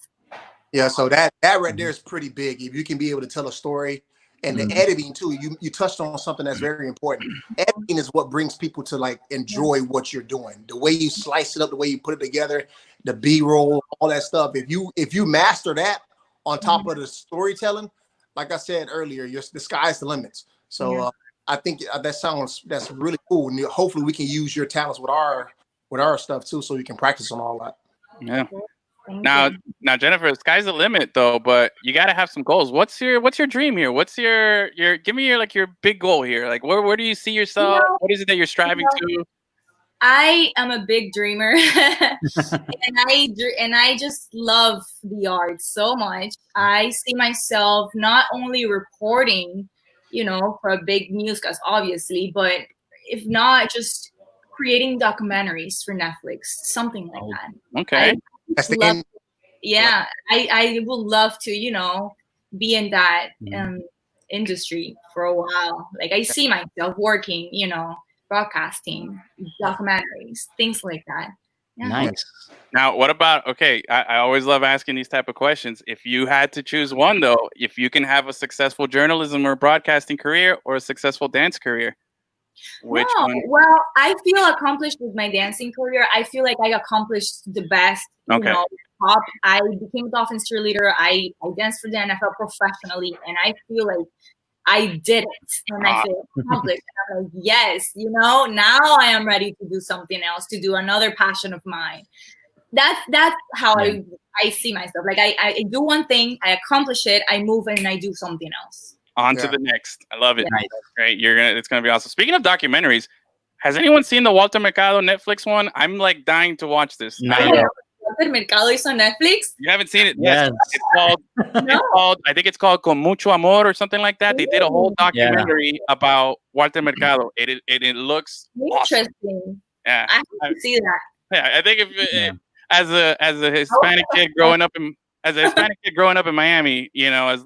Yeah. So that right there is pretty big. If you can be able to tell a story, and the editing too, you touched on something that's very important. Editing is what brings people to like enjoy what you're doing. The way you slice it up, the way you put it together, the B-roll, all that stuff. If you master that on top of the storytelling, like I said earlier, the sky's the limits. So I think that's really cool. And hopefully we can use your talents with our stuff too, so you can practice on all that. Yeah. Now, Jennifer, sky's the limit though, but you got to have some goals. What's your dream here? What's your give me your big goal here? Like where do you see yourself? What is it that you're striving to? I am a big dreamer, and I just love the arts so much. I see myself not only reporting, for a big newscast, obviously, but if not, just creating documentaries for Netflix, something like that. Okay. I would love to, be in that industry for a while. Like I see myself working, broadcasting, documentaries, things like that. Yeah. Nice. Now, what about, I always love asking these type of questions. If you had to choose one though, if you can have a successful journalism or broadcasting career or a successful dance career, which one? Well, I feel accomplished with my dancing career. I feel like I accomplished the best. Top. I became a Dolphins cheerleader. I danced for the NFL professionally, and I feel like I did it, and I feel accomplished. And I'm like, yes, now I am ready to do something else, to do another passion of mine. That's how I see myself. Like I do one thing, I accomplish it, I move, and I do something else. On to the next. I love it. Yeah. Great. It's gonna be awesome. Speaking of documentaries, has anyone seen the Walter Mercado Netflix one? I'm like dying to watch this. Walter Mercado is on Netflix. You haven't seen it? Yes. It's called. I think it's called Con Mucho Amor or something like that. They did a whole documentary about Walter Mercado. It looks interesting. Awesome. Yeah, I have to see that. Yeah, I think if as a Hispanic kid growing up in Miami, you know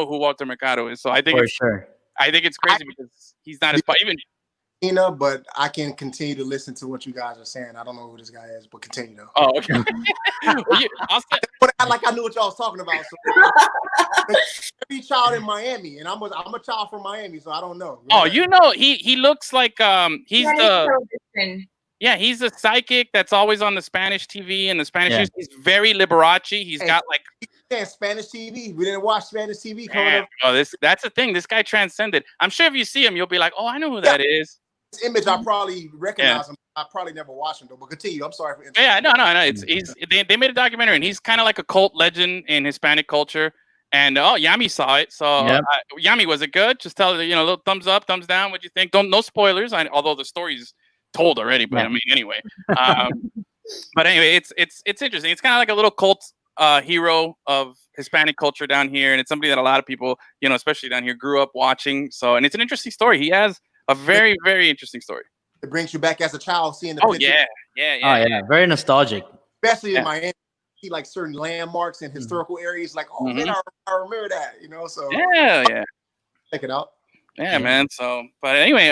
who Walter Mercado is. So I think I think it's crazy because he's not even. But I can continue to listen to what you guys are saying. I don't know who this guy is, but continue though. Oh, okay. Like I knew what y'all was talking about. So every child in Miami, and I'm a child from Miami, so I don't know. Really. He looks like he's he's a psychic that's always on the Spanish TV and the Spanish news. He's very Liberace. He's got like Spanish TV. We didn't watch Spanish TV coming up. Oh, that's the thing. This guy transcended. I'm sure if you see him, you'll be like, oh, I know who that is. This image, I probably recognize him. I probably never watched him though. But continue. I'm sorry for interrupting. No. They made a documentary, and he's kind of like a cult legend in Hispanic culture. And Yami saw it. So Yami, was it good? Just tell a little thumbs up, thumbs down. What'd you think? No spoilers. Although the story's told already, but I mean, anyway. But anyway, it's interesting. It's kind of like a little cult hero of Hispanic culture down here, and it's somebody that a lot of people, especially down here, grew up watching. So, and it's an interesting story. He has a very, very interesting story. It brings you back as a child seeing the picture. Yeah. Very nostalgic. Especially in Miami, see like certain landmarks and historical areas. Like, man, I remember that. So check it out. Yeah, man. So, but anyway,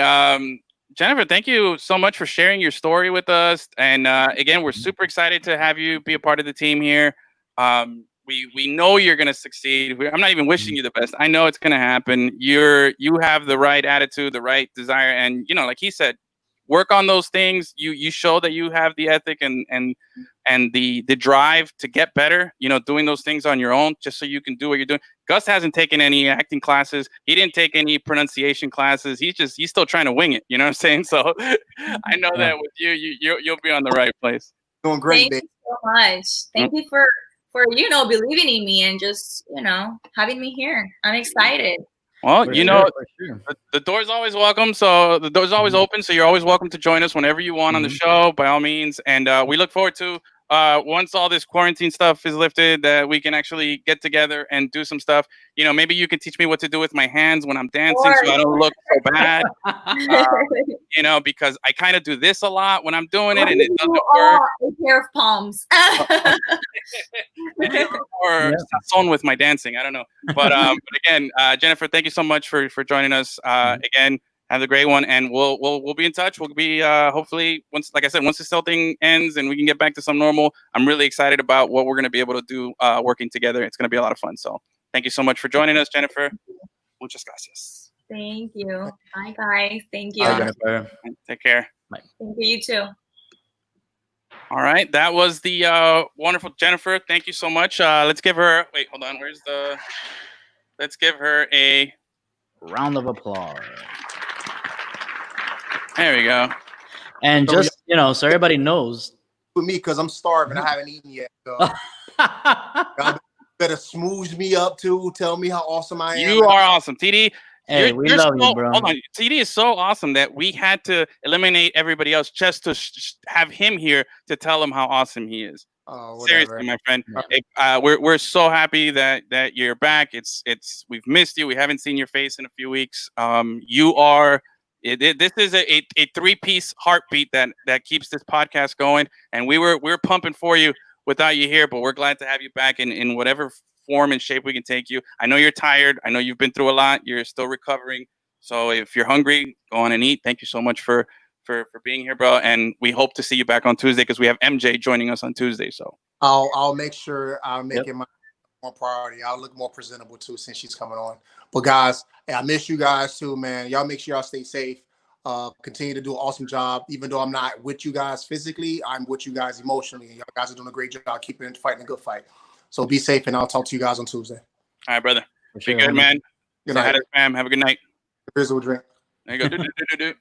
Jennifer, thank you so much for sharing your story with us. And again, we're super excited to have you be a part of the team here. We know you're going to succeed. I'm not even wishing you the best. I know it's going to happen. You have the right attitude, the right desire. And, like he said, work on those things. You show that you have the ethic and the drive to get better, doing those things on your own, just so you can do what you're doing. Gus hasn't taken any acting classes. He didn't take any pronunciation classes. He's still trying to wing it. You know what I'm saying? So I know that with you'll be on the right place. Doing great. Thank you so much. Thank you for believing in me and just, having me here. I'm excited. Well, the door's always welcome. So the door's always open. So you're always welcome to join us whenever you want on the show, by all means. And we look forward to once all this quarantine stuff is lifted, that we can actually get together and do some stuff. You know, maybe you can teach me what to do with my hands when I'm dancing, so I don't look so bad. You know, because I kind of do this a lot when I'm doing it, and it doesn't work. A pair of palms. Or sazon with my dancing. I don't know. But again, Jennifer, thank you so much for joining us. Again, have a great one, and we'll be in touch. We'll be hopefully once, like I said, once this whole thing ends and we can get back to some normal. I'm really excited about what we're going to be able to do working together. It's going to be a lot of fun. So thank you so much for joining us, Jennifer. Muchas gracias. Thank you. Bye, guys. Thank you. Bye, Jennifer. Take care. Bye. Thank you. You too. All right, that was the wonderful Jennifer. Thank you so much. Let's give her. Wait, hold on. Let's give her a round of applause. There we go. And just, so everybody knows. With me, because I'm starving. I haven't eaten yet. So. Y'all better smooth me up, too. Tell me how awesome I am. You are awesome, TD. Hey, we love you, bro. Hold on. TD is so awesome that we had to eliminate everybody else just to have him here to tell him how awesome he is. Oh, seriously, my friend. We're so happy that you're back. We've missed you. We haven't seen your face in a few weeks. You are. This is a 3-piece heartbeat that keeps this podcast going, and we're pumping for you without you here, but we're glad to have you back in whatever form and shape we can take you. I know you're tired. I know you've been through a lot. You're still recovering. So if you're hungry, go on and eat. Thank you so much for being here, bro. And we hope to see you back on Tuesday because we have MJ joining us on Tuesday. So I'll make sure I'll make it my more priority. I'll look more presentable too since she's coming on. But guys, I miss you guys too, man. Y'all make sure y'all stay safe. Continue to do an awesome job. Even though I'm not with you guys physically, I'm with you guys emotionally. And y'all guys are doing a great job keeping fighting a good fight. So be safe, and I'll talk to you guys on Tuesday. All right, brother. Sure, be good, man. Good night. Fam. Have a good night. Here's a drink. There you go. All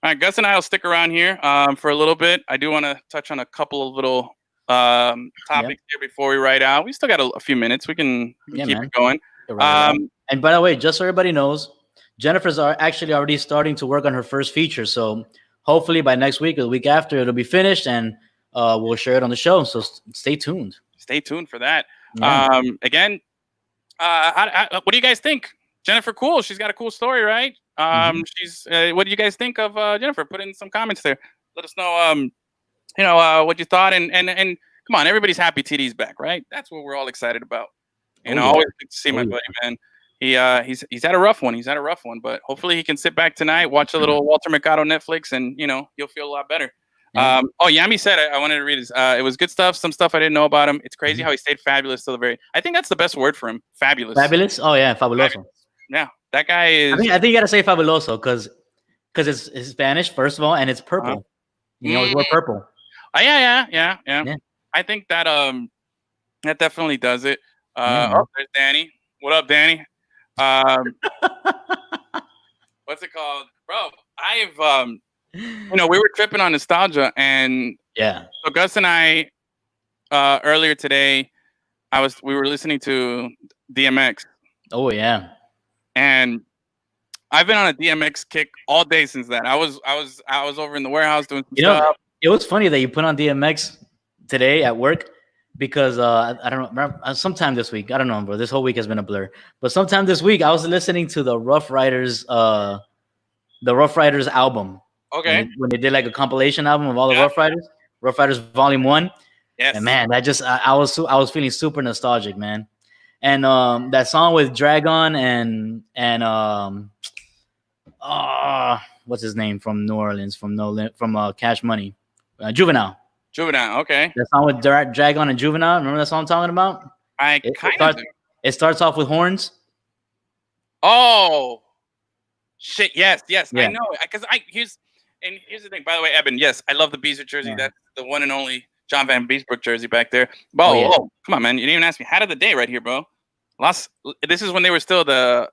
right, Gus and I will stick around here for a little bit. I do want to touch on a couple of little topics here before we ride out. We still got a few minutes. We can keep it going. And by the way, just so everybody knows, Jennifer's actually already starting to work on her first feature. So hopefully by next week or the week after, it'll be finished, and we'll share it on the show. So stay tuned. Stay tuned for that. Yeah. Again, what do you guys think? Jennifer, cool. She's got a cool story, right? She's. What do you guys think of Jennifer? Put in some comments there. Let us know. What you thought. And come on, everybody's happy TD's back, right? That's what we're all excited about. Always good to see my buddy, man. He's had a rough one. But hopefully he can sit back tonight, watch a little Walter Mercado Netflix, and you'll feel a lot better. Yami said, I wanted to read this. It was good stuff. Some stuff I didn't know about him. It's crazy how he stayed fabulous till the very. I think that's the best word for him. Fabulous. Fabulous. Oh yeah, fabuloso. Fabulous. Yeah, that guy is. I think you gotta say fabuloso because it's Spanish first of all, and it's purple. You always wear purple. Yeah. I think that that definitely does it. There's Danny. What up, Danny? What's it called, bro? I've we were tripping on nostalgia, and so Gus and I earlier today, we were listening to DMX. Oh yeah, and I've been on a DMX kick all day since that. I was over in the warehouse doing some stuff. It was funny that you put on DMX today at work because I don't know, sometime this week, I don't know, bro. This whole week has been a blur. But sometime this week, I was listening to the Rough Riders album. Okay. When they did like a compilation album of all the Rough Riders Volume 1. Yes. And man, that just I was feeling super nostalgic, man. And that song with Dragon and what's his name from New Orleans from Cash Money, Juvenile. Okay. That song with Dragon and Juvenile. Remember that song I'm talking about? It starts off with horns. Oh shit! Yes. Yeah. I know because here's the thing. By the way, Eben, yes, I love the Beezer jersey. Yeah. That's the one and only John Van Beesbrook jersey back there. Whoa, come on, man! You didn't even ask me. Hat of the day right here, bro. This is when they were still the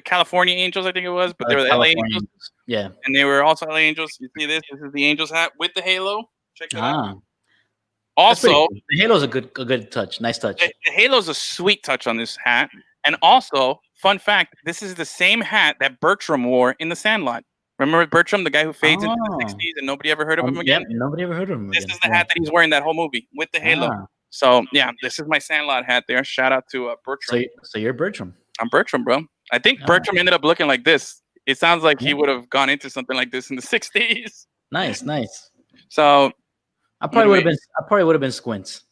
California Angels, I think it was, but they were the LA Angels. Yeah, and they were also LA Angels. You see this? This is the Angels hat with the halo. Check it out. Also, cool. The halo's a good touch. Nice touch. The halo's a sweet touch on this hat. And also, fun fact, this is the same hat that Bertram wore in The Sandlot. Remember Bertram, the guy who fades into the 60s and nobody ever heard of him again? Yep, nobody ever heard of him This again. is the hat that he's wearing that whole movie with the halo. So, yeah, this is my Sandlot hat there. Shout out to Bertram. So you're Bertram. I'm Bertram, bro. I think Bertram ended up looking like this. It sounds like he would have gone into something like this in the 60s. Nice. So I probably would have been Squints.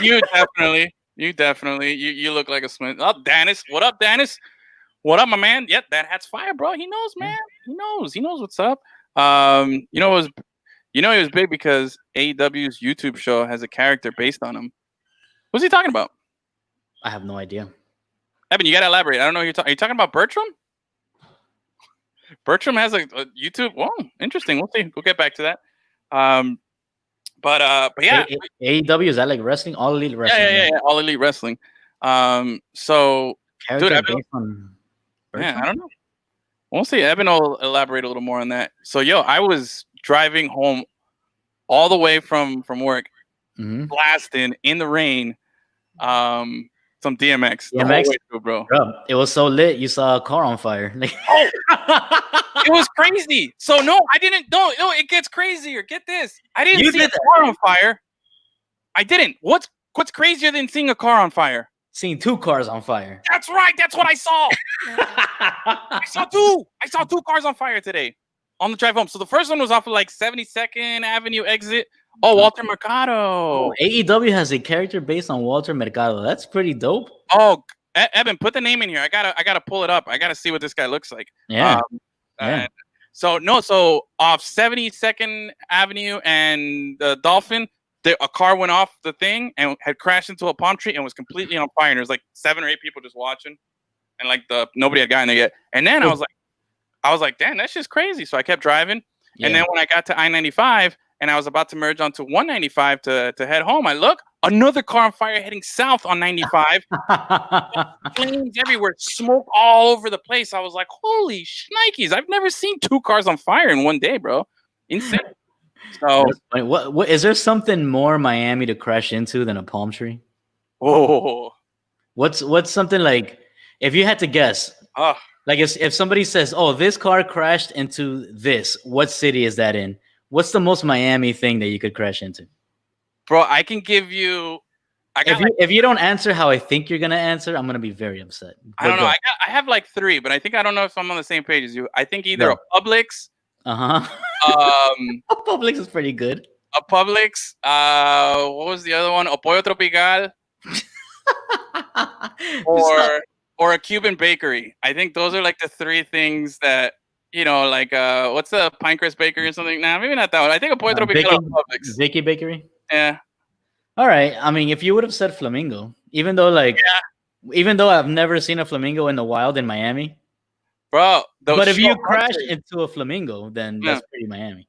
You definitely. You look like a Squint. Oh, Dennis. What up, Dennis? What up, my man? Yep, that hat's fire, bro. He knows, man. He knows what's up. He was big because AEW's YouTube show has a character based on him. What's he talking about? I have no idea. Evan, you gotta elaborate. I don't know. Are you talking about Bertram? Bertram has a YouTube. Whoa, interesting. We'll see. We'll get back to that. But yeah, AEW, is that like wrestling? All Elite Wrestling. Yeah. All Elite Wrestling. So, Character dude, based on yeah, I don't know. We'll see. Evan will elaborate a little more on that. So, I was driving home all the way from work, blasting in the rain, some DMX. The whole way through, bro. It was so lit. You saw a car on fire. It was crazy. So no, I didn't. No, it gets crazier. Get this. I didn't see a car on fire. I didn't. What's crazier than seeing a car on fire? Seeing 2 cars on fire. That's right. That's what I saw. I saw 2. I saw 2 cars on fire today on the drive home. So the first one was off of like 72nd Avenue exit. Oh, Walter Mercado. AEW has a character based on Walter Mercado. That's pretty dope. Oh, Evan, put the name in here. I gotta pull it up. I gotta see what this guy looks like. Yeah. So off 72nd Avenue and the Dolphin, a car went off the thing and had crashed into a palm tree and was completely on fire. And there was like 7 or 8 people just watching, and like nobody had gotten there yet. And then I was like, damn, that's just crazy. So I kept driving, and then when I got to I-95 and I was about to merge onto 195 to head home, I look, another car on fire heading south on 95. Flames everywhere, smoke all over the place. I was like, holy shnikes, I've never seen 2 cars on fire in one day, bro. Insane. So what is there something more Miami to crash into than a palm tree? Oh, what's something like, if you had to guess, like if somebody says, oh, this car crashed into this, what city is that in? What's the most Miami thing that you could crash into? Bro, I can give you. If you don't answer how I think you're gonna answer, I'm gonna be very upset. I don't know. I have like 3, but I think I don't know if I'm on the same page as you. I think either a Publix. Publix is pretty good. A Publix. What was the other one? A Pollo Tropical. or a Cuban bakery. I think those are like the 3 things that, like what's the Pinecrest Bakery or something? Nah, maybe not that one. I think a Pollo Tropical or Publix. Vicky Bakery. Yeah. All right. I mean, if you would have said flamingo, even though I've never seen a flamingo in the wild in Miami, bro. But if you crash into a flamingo, then that's pretty Miami.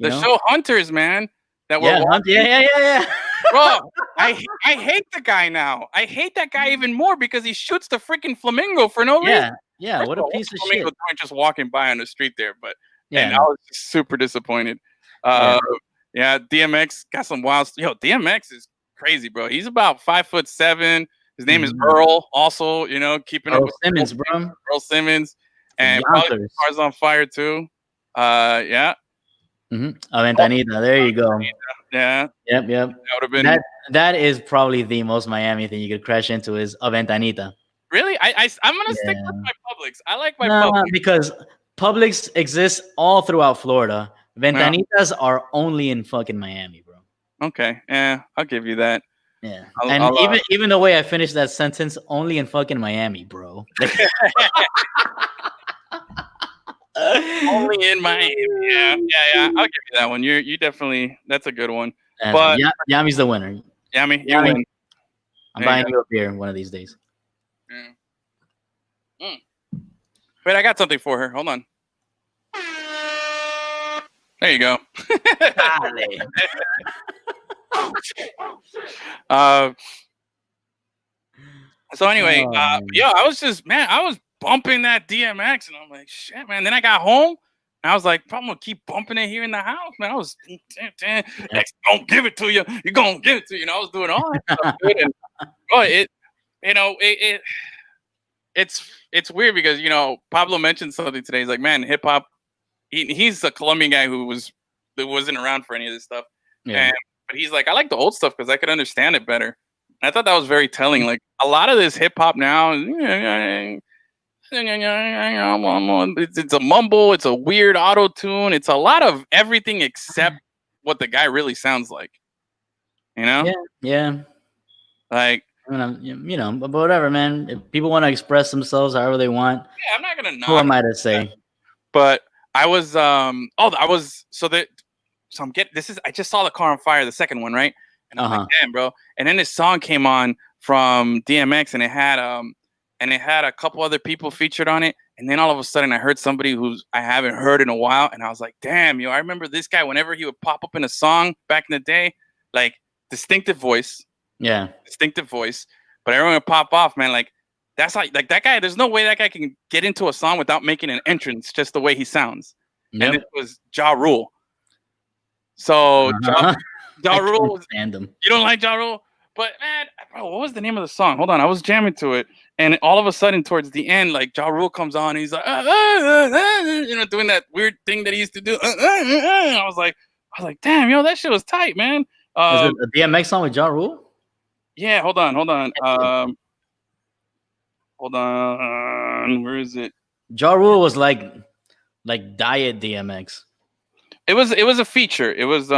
The show Hunters, man. That were yeah. Bro, I hate the guy now. I hate that guy even more because he shoots the freaking flamingo for no reason. Yeah. What a piece of shit. Just walking by on the street there, but I was just super disappointed. Yeah, DMX got some wild. DMX is crazy, bro. He's about 5'7". His name is Earl. Also, keeping up with Simmons, bro. Earl Simmons, and probably cars on fire too. Yeah. Aventanita. There you go. Yeah. Yep. That would have been. That is probably the most Miami thing you could crash into is Aventanita. Really? I'm gonna stick with my Publix. I like my Publix because Publix exists all throughout Florida. Ventanitas are only in fucking Miami, bro. Okay, yeah, I'll give you that. Yeah, even the way I finished that sentence, only in fucking Miami, bro. Only in Miami. Yeah. I'll give you that one. You definitely. That's a good one. But Yami's the winner. Yami, you win. I'm buying you a beer one of these days. Yeah. Wait, I got something for her. Hold on. There you go. So anyway, I was bumping that DMX, and I'm like, shit, man. Then I got home, and I was like, I'm gonna keep bumping it here in the house, man. I was, X don't give it to you. You're gonna give it to you. I was doing all that stuff good, and it's weird because Pablo mentioned something today. He's like, man, hip hop he's a Colombian guy who wasn't around for any of this stuff. Yeah. But he's like, I like the old stuff because I could understand it better. And I thought that was very telling. Like a lot of this hip hop now, it's a mumble, it's a weird auto tune, it's a lot of everything except what the guy really sounds like. You know? Yeah. Like, but whatever, man. If people want to express themselves however they want, yeah, I'm not gonna knock. Who am I to say? But I was I just saw The Car on Fire, the second one, right? And I'm like, damn, bro. And then this song came on from DMX, and it had a couple other people featured on it. And then all of a sudden I heard somebody who's I haven't heard in a while, and I was like, damn, I remember this guy whenever he would pop up in a song back in the day, like distinctive voice. Yeah. Distinctive voice. But everyone would pop off, man. Like that's like that guy, there's no way that guy can get into a song without making an entrance just the way he sounds. Yep. And it was Ja Rule. So Ja Rule, you don't like Ja Rule? But man, bro, what was the name of the song? Hold on, I was jamming to it, and all of a sudden, towards the end, like Ja Rule comes on, and he's like, doing that weird thing that he used to do. I was like, damn, that shit was tight, man. Is it a DMX song with Ja Rule? Yeah, hold on. Where is it? Ja Rule was like diet DMX. It was a feature. It was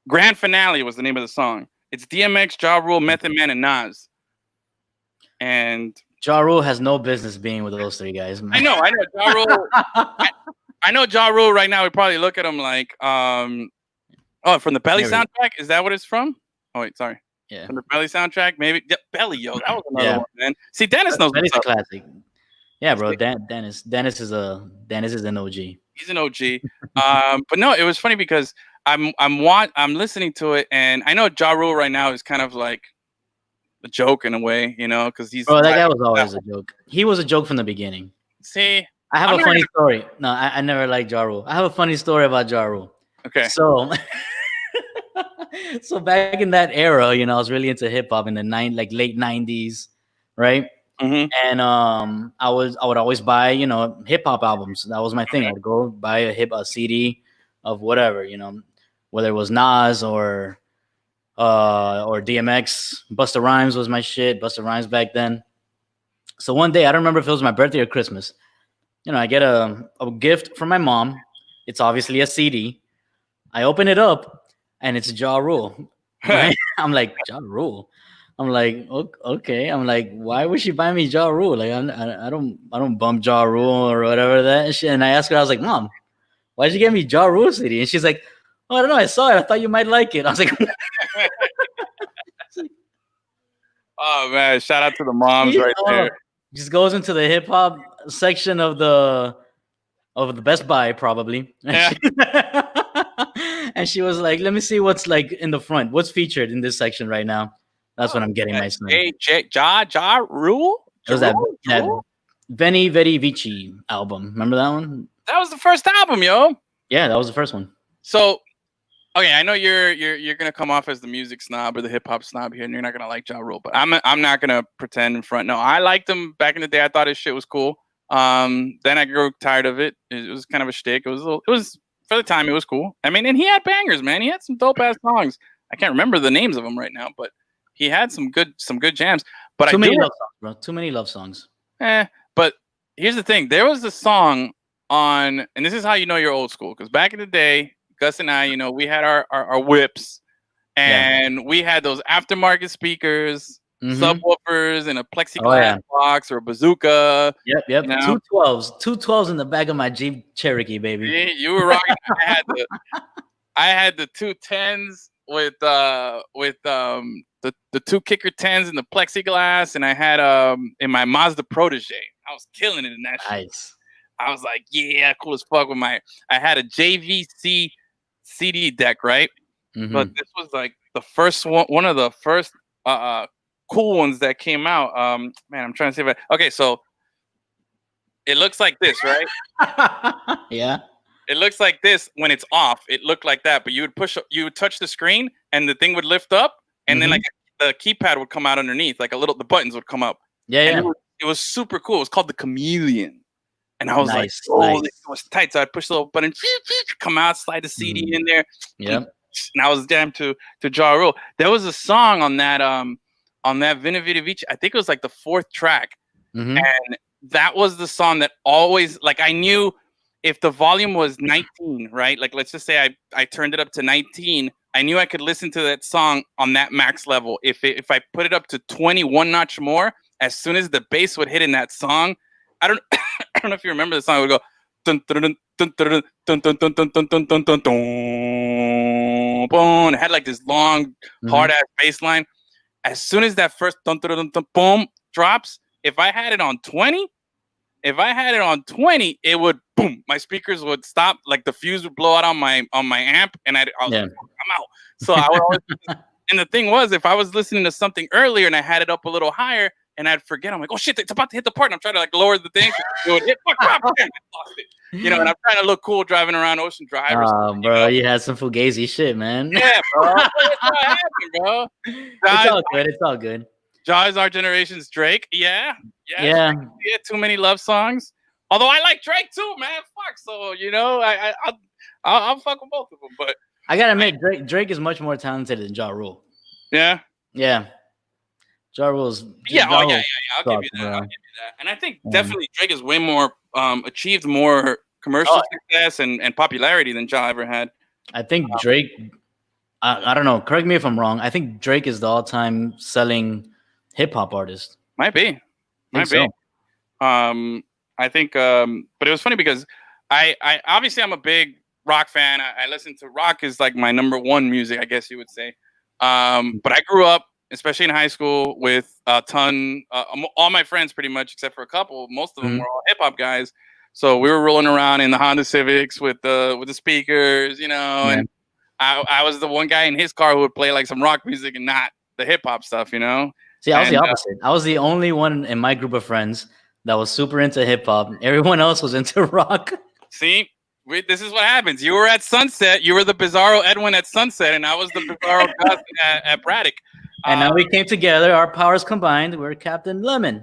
Grand Finale was the name of the song. It's DMX, Ja Rule, Method Man, and Nas. And Ja Rule has no business being with those three guys, man. I know. Ja Rule. I know Ja Rule right now. We probably look at him like, from the Belly soundtrack. Is that what it's from? Oh wait, sorry. Yeah. From the Belly soundtrack, maybe. Yeah, Belly, that was another one, man. See, Dennis knows. Belly's a classic. Yeah, bro. Dennis is an OG. He's an OG. But no, it was funny because I'm listening to it, and I know Ja Rule right now is kind of like a joke in a way, because he's. Bro, that guy was always a joke. He was a joke from the beginning. See, I have a funny story. No, I never liked Ja Rule. I have a funny story about Ja Rule. Okay. So back in that era, I was really into hip hop in the late 90s, right? Mm-hmm. And I would always buy, hip hop albums. That was my thing. I'd go buy a CD of whatever, whether it was Nas or DMX. Busta Rhymes was my shit. Busta Rhymes back then. So one day, I don't remember if it was my birthday or Christmas. I get a gift from my mom. It's obviously a CD. I open it up, and it's Ja Rule. Right? I'm like, Ja Rule. I'm like, okay. I'm like, why would she buy me Ja Rule? Like, I don't bump Ja Rule or whatever that shit. And I asked her, I was like, Mom, why'd you get me Ja Rule CD? And she's like, oh, I don't know. I saw it. I thought you might like it. I was like, oh man, shout out to the moms right there. Just goes into the hip hop section of the Best Buy probably. Yeah. And she was like, let me see what's like in the front. What's featured in this section right now? That's what I'm getting my son. Ja Rule? It was that Veni Vidi Vici album. Remember that one? That was the first album, yo. Yeah, that was the first one. So, okay, I know you're gonna come off as the music snob or the hip hop snob here, and you're not gonna like Ja Rule, but I'm not gonna pretend in front. No, I liked him back in the day. I thought his shit was cool. Then I grew tired of it. It was kind of a shtick. It was for the time. It was cool. I mean, and he had bangers, man. He had some dope ass songs. I can't remember the names of them right now, but he had some good jams. But too many love songs, bro. Too many love songs. But here's the thing. There was a song on, and this is how you know you're old school, because back in the day, Gus and I, we had our whips, and we had those aftermarket speakers, subwoofers, and a plexiglass box or a bazooka. Yep. 212s in the back of my Jeep Cherokee, baby. You were rocking. I had the 210s with the two kicker 10s and the plexiglass, and I had in my Mazda Protege. I was killing it in that shit. Nice. I was like, yeah, cool as fuck I had a JVC CD deck, right? Mm-hmm. But this was like the first one of the first cool ones that came out. Man, I'm trying to see okay, so it looks like this, right? Yeah. It looks like this when it's off. It looked like that, but you would touch the screen and the thing would lift up, and then like the keypad would come out underneath, like the buttons would come up. Yeah. It was super cool. It was called the Chameleon. And I was Nice, like, nice. this was tight. So I pushed the little button, come out, slide the CD in there. Yep. And I was jammed to Ja Rule. There was a song on that Vina Vita Vici. I think it was like the 4th track. Mm-hmm. And that was the song that always, like, I knew if the volume was 19, right? Like, let's just say I turned it up to 19. I knew I could listen to that song on that max level. If I put it up to 20, one notch more, as soon as the bass would hit in that song, I don't I don't know if you remember the song. It would go dun dun dun dun dun dun dun dun dun dun dun dun dun dun. Boom. It had like this long, hard ass bass line. As soon as that first dun dun dun dun boom drops, if I had it on 20, it would boom. My speakers would stop, like the fuse would blow out on my amp, and I was like, I'm out. So I would always. And the thing was, if I was listening to something earlier and I had it up a little higher, and I'd forget, I'm like, oh shit, it's about to hit the part, and I'm trying to like lower the thing. It would hit, fuck, damn, I lost it. You know, and I'm trying to look cool driving around Ocean Drive. Oh, bro, you had some fugazi shit, man. Yeah, bro. That's what happened, bro. It's all good. Ja is our generation's Drake. Yeah. Yeah. Too many love songs. Although I like Drake too, man. Fuck. So I'll fuck with both of them. But I gotta admit, Drake is much more talented than Ja Rule. Yeah. Ja Rule's. I'll give you that. And I think definitely Drake has way more achieved more commercial success and popularity than Ja ever had. I think Drake. I don't know. Correct me if I'm wrong. I think Drake is the all-time selling hip hop artist. Might be. I think. But it was funny because I obviously I'm a big rock fan. I listen to rock is like my number one music, I guess you would say. But I grew up, especially in high school, with a ton. All my friends, pretty much, except for a couple, most of them were all hip hop guys. So we were rolling around in the Honda Civics with the speakers, and I was the one guy in his car who would play like some rock music and not the hip hop stuff, See, I was the opposite. I was the only one in my group of friends that was super into hip hop. Everyone else was into rock. See, this is what happens. You were at Sunset. You were the Bizarro Edwin at Sunset, and I was the Bizarro Gus at Braddock. And now we came together. Our powers combined. We're Captain Lemon.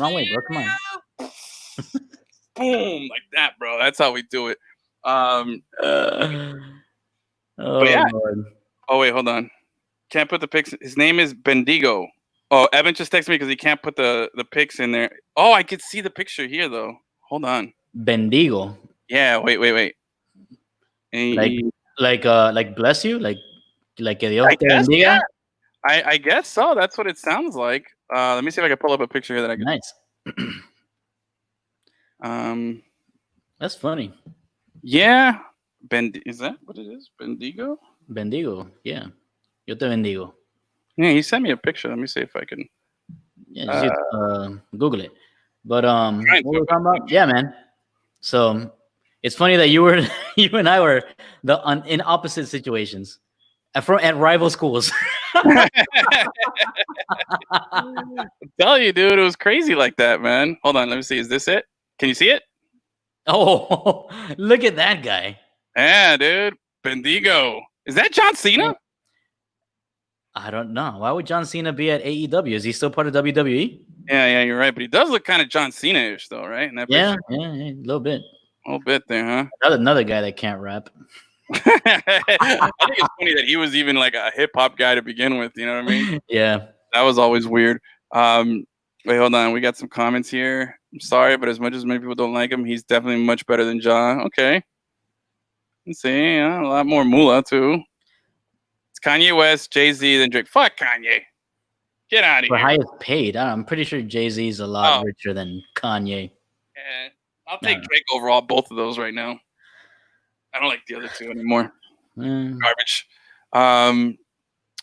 Wrong way, bro. Come on. Boom, like that, bro. That's how we do it. Lord. Oh, wait, hold on. Can't put the pics. His name is Bendigo. Oh, Evan just texted me because he can't put the pics in there. Oh, I could see the picture here, though. Hold on. Bendigo. Yeah, wait. Like bless you? Like que Dios te bendiga? Yeah. I guess so. That's what it sounds like. Let me see if I can pull up a picture here that I can. Nice. That's funny. Yeah. Is that what it is? Bendigo? Bendigo, yeah. Yo te bendigo. Yeah, he sent me a picture. Let me see if I can. Yeah, just Google it. But what were we talking about? Yeah, man. So it's funny that you and I were in opposite situations at rival schools. I'm telling you, dude, it was crazy like that, man. Hold on, let me see. Is this it? Can you see it? Oh, look at that guy. Yeah, dude. Bendigo. Is that John Cena? I don't know. Why would John Cena be at AEW? Is he still part of WWE? Yeah, you're right. But he does look kind of John Cena-ish, though, right? In that picture? Yeah, a little bit. A little bit there, huh? Another guy that can't rap. I think it's funny that he was even like a hip-hop guy to begin with. You know what I mean? Yeah. That was always weird. Wait, hold on. We got some comments here. I'm sorry, but as much as many people don't like him, he's definitely much better than John. Okay. Let's see. A lot more moolah, too. It's Kanye West, Jay-Z, then Drake. Fuck Kanye. Get out of here. For highest paid. I'm pretty sure Jay-Z is a lot richer than Kanye. Yeah. I'll take Drake over both of those right now. I don't like the other two anymore. Garbage.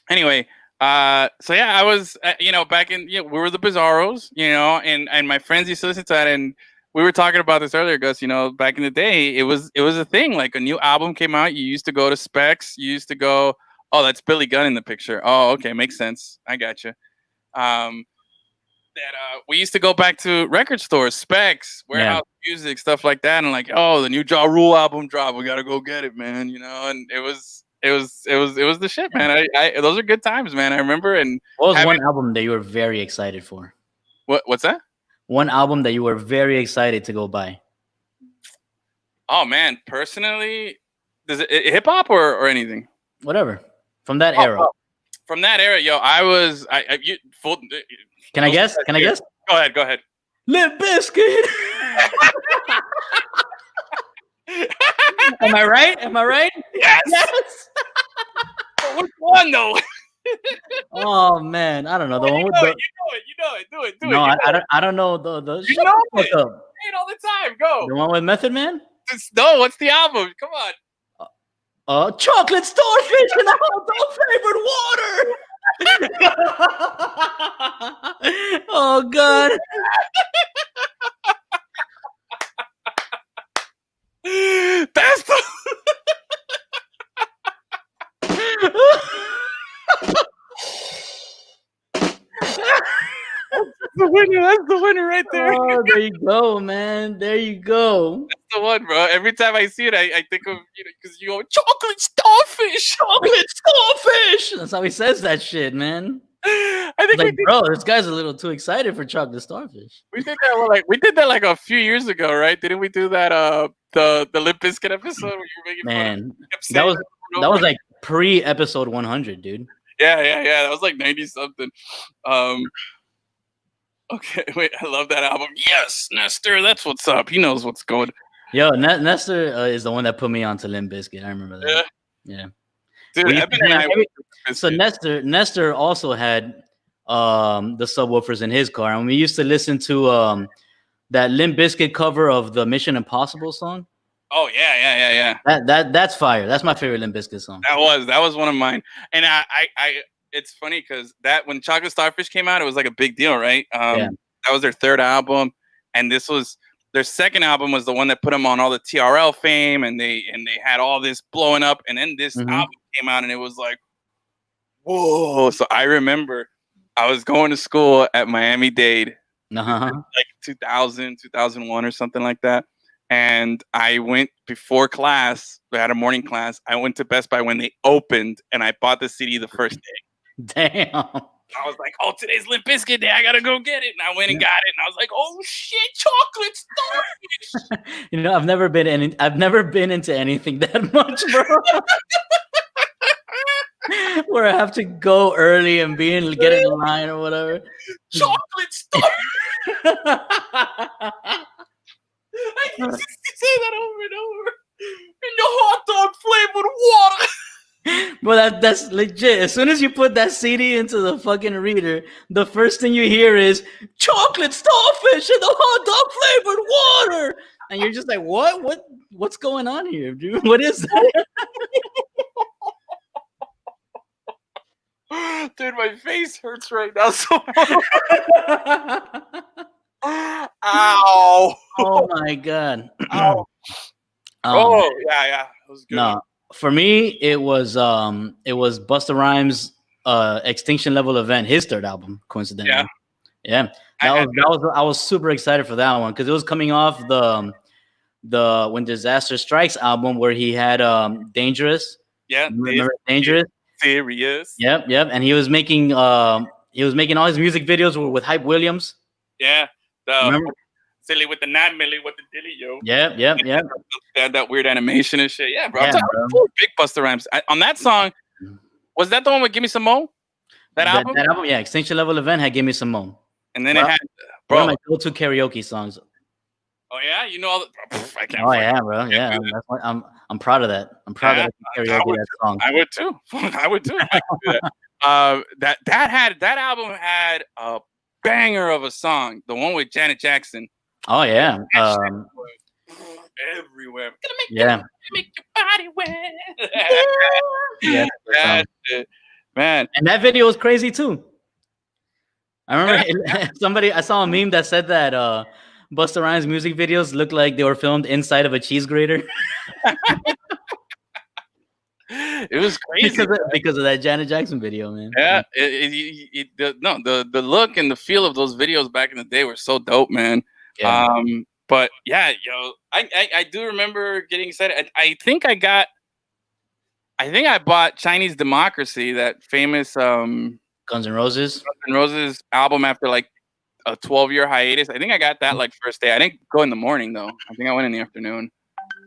Anyway, so yeah, I was, back in, we were the Bizarros, and my friends used to listen to that, and we were talking about this earlier, Gus. Back in the day, it was a thing. Like a new album came out, you used to go to Specs. You used to go, oh, that's Billy Gunn in the picture. Oh, okay, makes sense. I got you. We used to go back to record stores, Specs, Warehouse Music, stuff like that, and like, oh, the new Ja Rule album dropped. We gotta go get it, man. And it was the shit, man. Those are good times, man. I remember. And what was one album that you were very excited for? What's that? One album that you were very excited to go buy. Oh man, personally, does it hip hop or anything? Whatever. From that era. From that era, yo, Can I guess? Can I guess? Go ahead. Limp Bizkit. Am I right? Yes. Which one though? Oh man, I don't know. The one with you know it. Do it. No, I don't know the. You Shut know the fuck it. up. Say it all the time. Go. The one with Method Man. No, what's the album? Come on. Chocolate starfish in the hot dog flavored water. Oh god. That's the. That's the winner right there. Oh, there you go, man. There you go. That's the one, bro. Every time I see it, I think of because you go chocolate starfish. That's how he says that shit, man. I think Like, bro, this guy's a little too excited for chocolate starfish. we did that like a few years ago, right? Didn't we do that? The Limp Bizkit episode where you were making Man, fun of that was like pre-episode 100, dude. Yeah. That was like 90 something. Okay, wait, I love that album. Yes, Nestor, that's what's up. He knows what's good. Yo, Nestor is the one that put me onto Limp Bizkit. I remember that. Yeah. Dude, So Nestor also had the subwoofers in his car, and we used to listen to that Limp Bizkit cover of the Mission Impossible song. Oh yeah. That's fire. That's my favorite Limp Bizkit song. That was one of mine. And I it's funny because that when Chocolate Starfish came out, it was like a big deal, right? That was their third album, and this was their second album was the one that put them on all the TRL fame, and they had all this blowing up, and then this album came out, and it was like, whoa! So I remember I was going to school at Miami-Dade, like 2000, 2001 or something like that. And I went before class. We had a morning class. I went to Best Buy when they opened, and I bought the CD the first day. Damn. I was like, "Oh, today's Limp Bizkit day. I gotta go get it." And I went and got it, and I was like, "Oh shit, chocolate starfish!" I've never been into anything that much, bro. Where I have to go early and get in line or whatever. Chocolate starfish. I can just say that over and over. In the hot dog flavored water. But that's legit. As soon as you put that CD into the fucking reader, the first thing you hear is chocolate starfish in the hot dog flavored water, and you're just like, what's going on here, dude? What is that? Dude, my face hurts right now so Ow! Oh my god! Ow! Yeah, it was good. No, for me, it was Busta Rhymes' Extinction Level Event, his third album, coincidentally. Yeah. I was super excited for that one because it was coming off the When Disaster Strikes album where he had Dangerous. Yeah, remember Dangerous? Serious. Yep. And he was making all his music videos with Hype Williams. Yeah. Silly with the 9 milli with the dilly, yo. Yep. They had that weird animation and shit. Yeah, bro. Yeah, I'm big Busta Rhymes. On that song, was that the one with Give Me Some Mo? That album? That album, yeah. Extinction Level Event had Give Me Some Mo. And then it had, one of my go-to karaoke songs. Oh yeah, you know all the. I can't. Oh yeah, bro. Yeah, that's what, I'm proud of that. I'm proud of karaoke that song. I would too. I would too. If I could do that. That album had a banger of a song. The one with Janet Jackson. Oh yeah. Everywhere. Gonna make your body wet. Yeah. Man. And that video was crazy too. I remember I saw a meme that said that Busta Rhymes music videos look like they were filmed inside of a cheese grater. It was crazy because of that Janet Jackson video, man. Yeah, the look and the feel of those videos back in the day were so dope, man. Yeah. But yeah, I do remember getting excited. I think I bought Chinese Democracy, that famous Guns N' Roses album after like a 12-year hiatus. I think I got that like first day. I didn't go in the morning though. I think I went in the afternoon.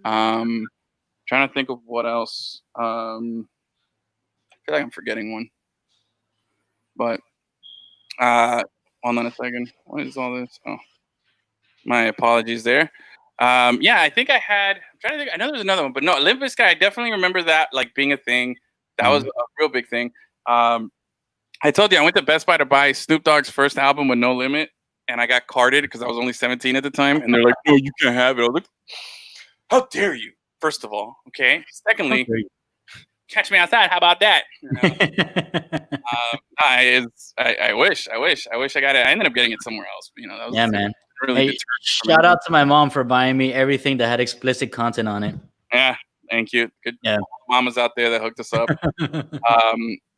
Trying to think of what else. I feel like I'm forgetting one. But hold on a second. What is all this? Oh, my apologies there. Yeah, I think I had. I'm trying to think. I know there's another one, but no, Limp Bizkit. I definitely remember that like being a thing. That was a real big thing. I told you I went to Best Buy to buy Snoop Dogg's first album with No Limit, and I got carded because I was only 17 at the time, and they're like, "No, you can't have it." I was like, "How dare you?" First of all, okay. Secondly, catch me outside. How about that? You know? I wish I got it. I ended up getting it somewhere else. You know, that was man. Really hey, shout out to my mom for buying me everything that had explicit content on it. Yeah, thank you. Good. Yeah, mamas out there that hooked us up.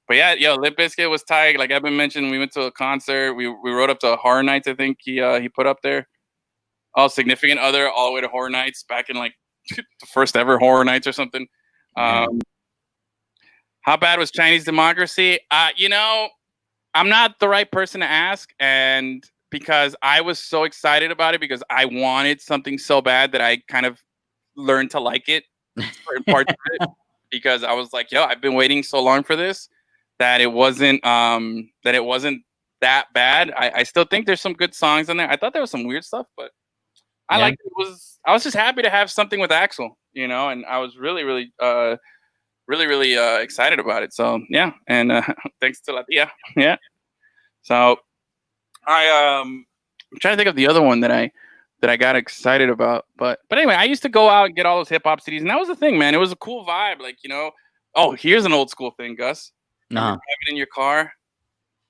But yeah, Limp Bizkit was tight. Like Evan mentioned, we went to a concert. We rode up to Horror Nights. I think he put up there. Oh, Significant Other, all the way to Horror Nights back in like the first ever Horror Nights or something. How bad was Chinese Democracy? You know, I'm not the right person to ask, and because I was so excited about it because I wanted something so bad that I kind of learned to like it in parts of it, because I was like, yo, I've been waiting so long for this that it wasn't that bad. I still think there's some good songs on there. I thought there was some weird stuff, but I liked it. I was just happy to have something with Axl, you know, and I was really excited about it. So yeah, and thanks to Latia. Yeah. So I'm trying to think of the other one that I got excited about. But anyway, I used to go out and get all those hip hop CDs, and that was the thing, man. It was a cool vibe. Like, you know, oh, here's an old school thing, Gus. You're driving in your car,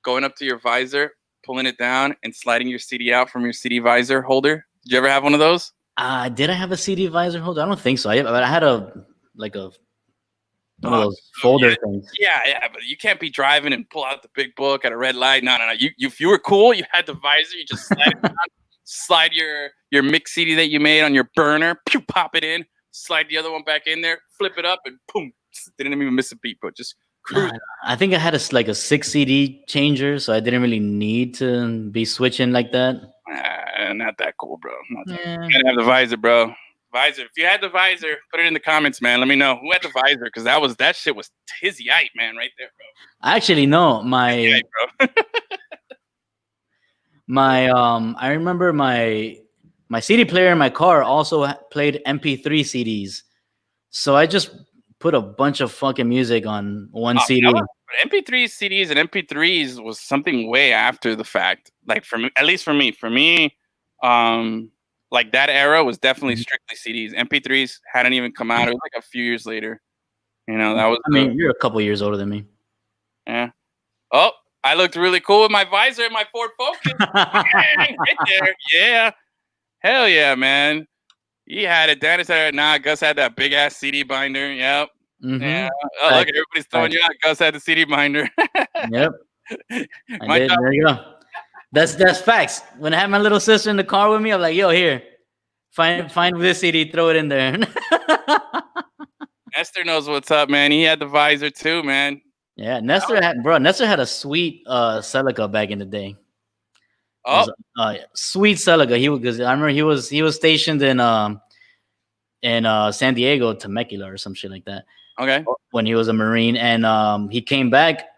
going up to your visor, pulling it down, and sliding your CD out from your CD visor holder. Did you ever have one of those? Did I have a CD visor holder? I don't think so. I had one of those folder things. Yeah, but you can't be driving and pull out the big book at a red light. No. If you were cool, you had the visor. You just slide it down, slide your mix CD that you made on your burner, pew, pop it in, slide the other one back in there, flip it up, and boom, didn't even miss a beat, but just cruise. I think I had a 6 CD changer, so I didn't really need to be switching like that. Not that cool, bro. You gotta have the visor, bro. Visor. If you had the visor, put it in the comments, man. Let me know who had the visor, because that shit was tizzy-ite, man, right there, bro. Actually, no, my I remember my CD player in my car also played MP3 CDs, so I just put a bunch of fucking music on one CD. MP3 CDs and MP3s was something way after the fact. Like for me, at least for me, like that era was definitely strictly CDs. MP3s hadn't even come out. It was like a few years later. You know, that was. I mean, you're a couple years older than me. Yeah. Oh, I looked really cool with my visor and my Ford Focus. Right there. Yeah. Hell yeah, man. He had it. Dennis had it. Nah, Gus had that big ass CD binder. Yep. Mm-hmm. Yeah. Oh, look, everybody's throwing you out. Gus had the CD binder. Yep. There you go. That's facts. When I had my little sister in the car with me, I'm like, yo, here, find this CD, throw it in there. Nestor knows what's up, man. He had the visor too, man. Yeah, Nestor had a sweet Celica back in the day. Oh, sweet Celica. I remember he was stationed in San Diego, Temecula or some shit like that. Okay. When he was a Marine, and he came back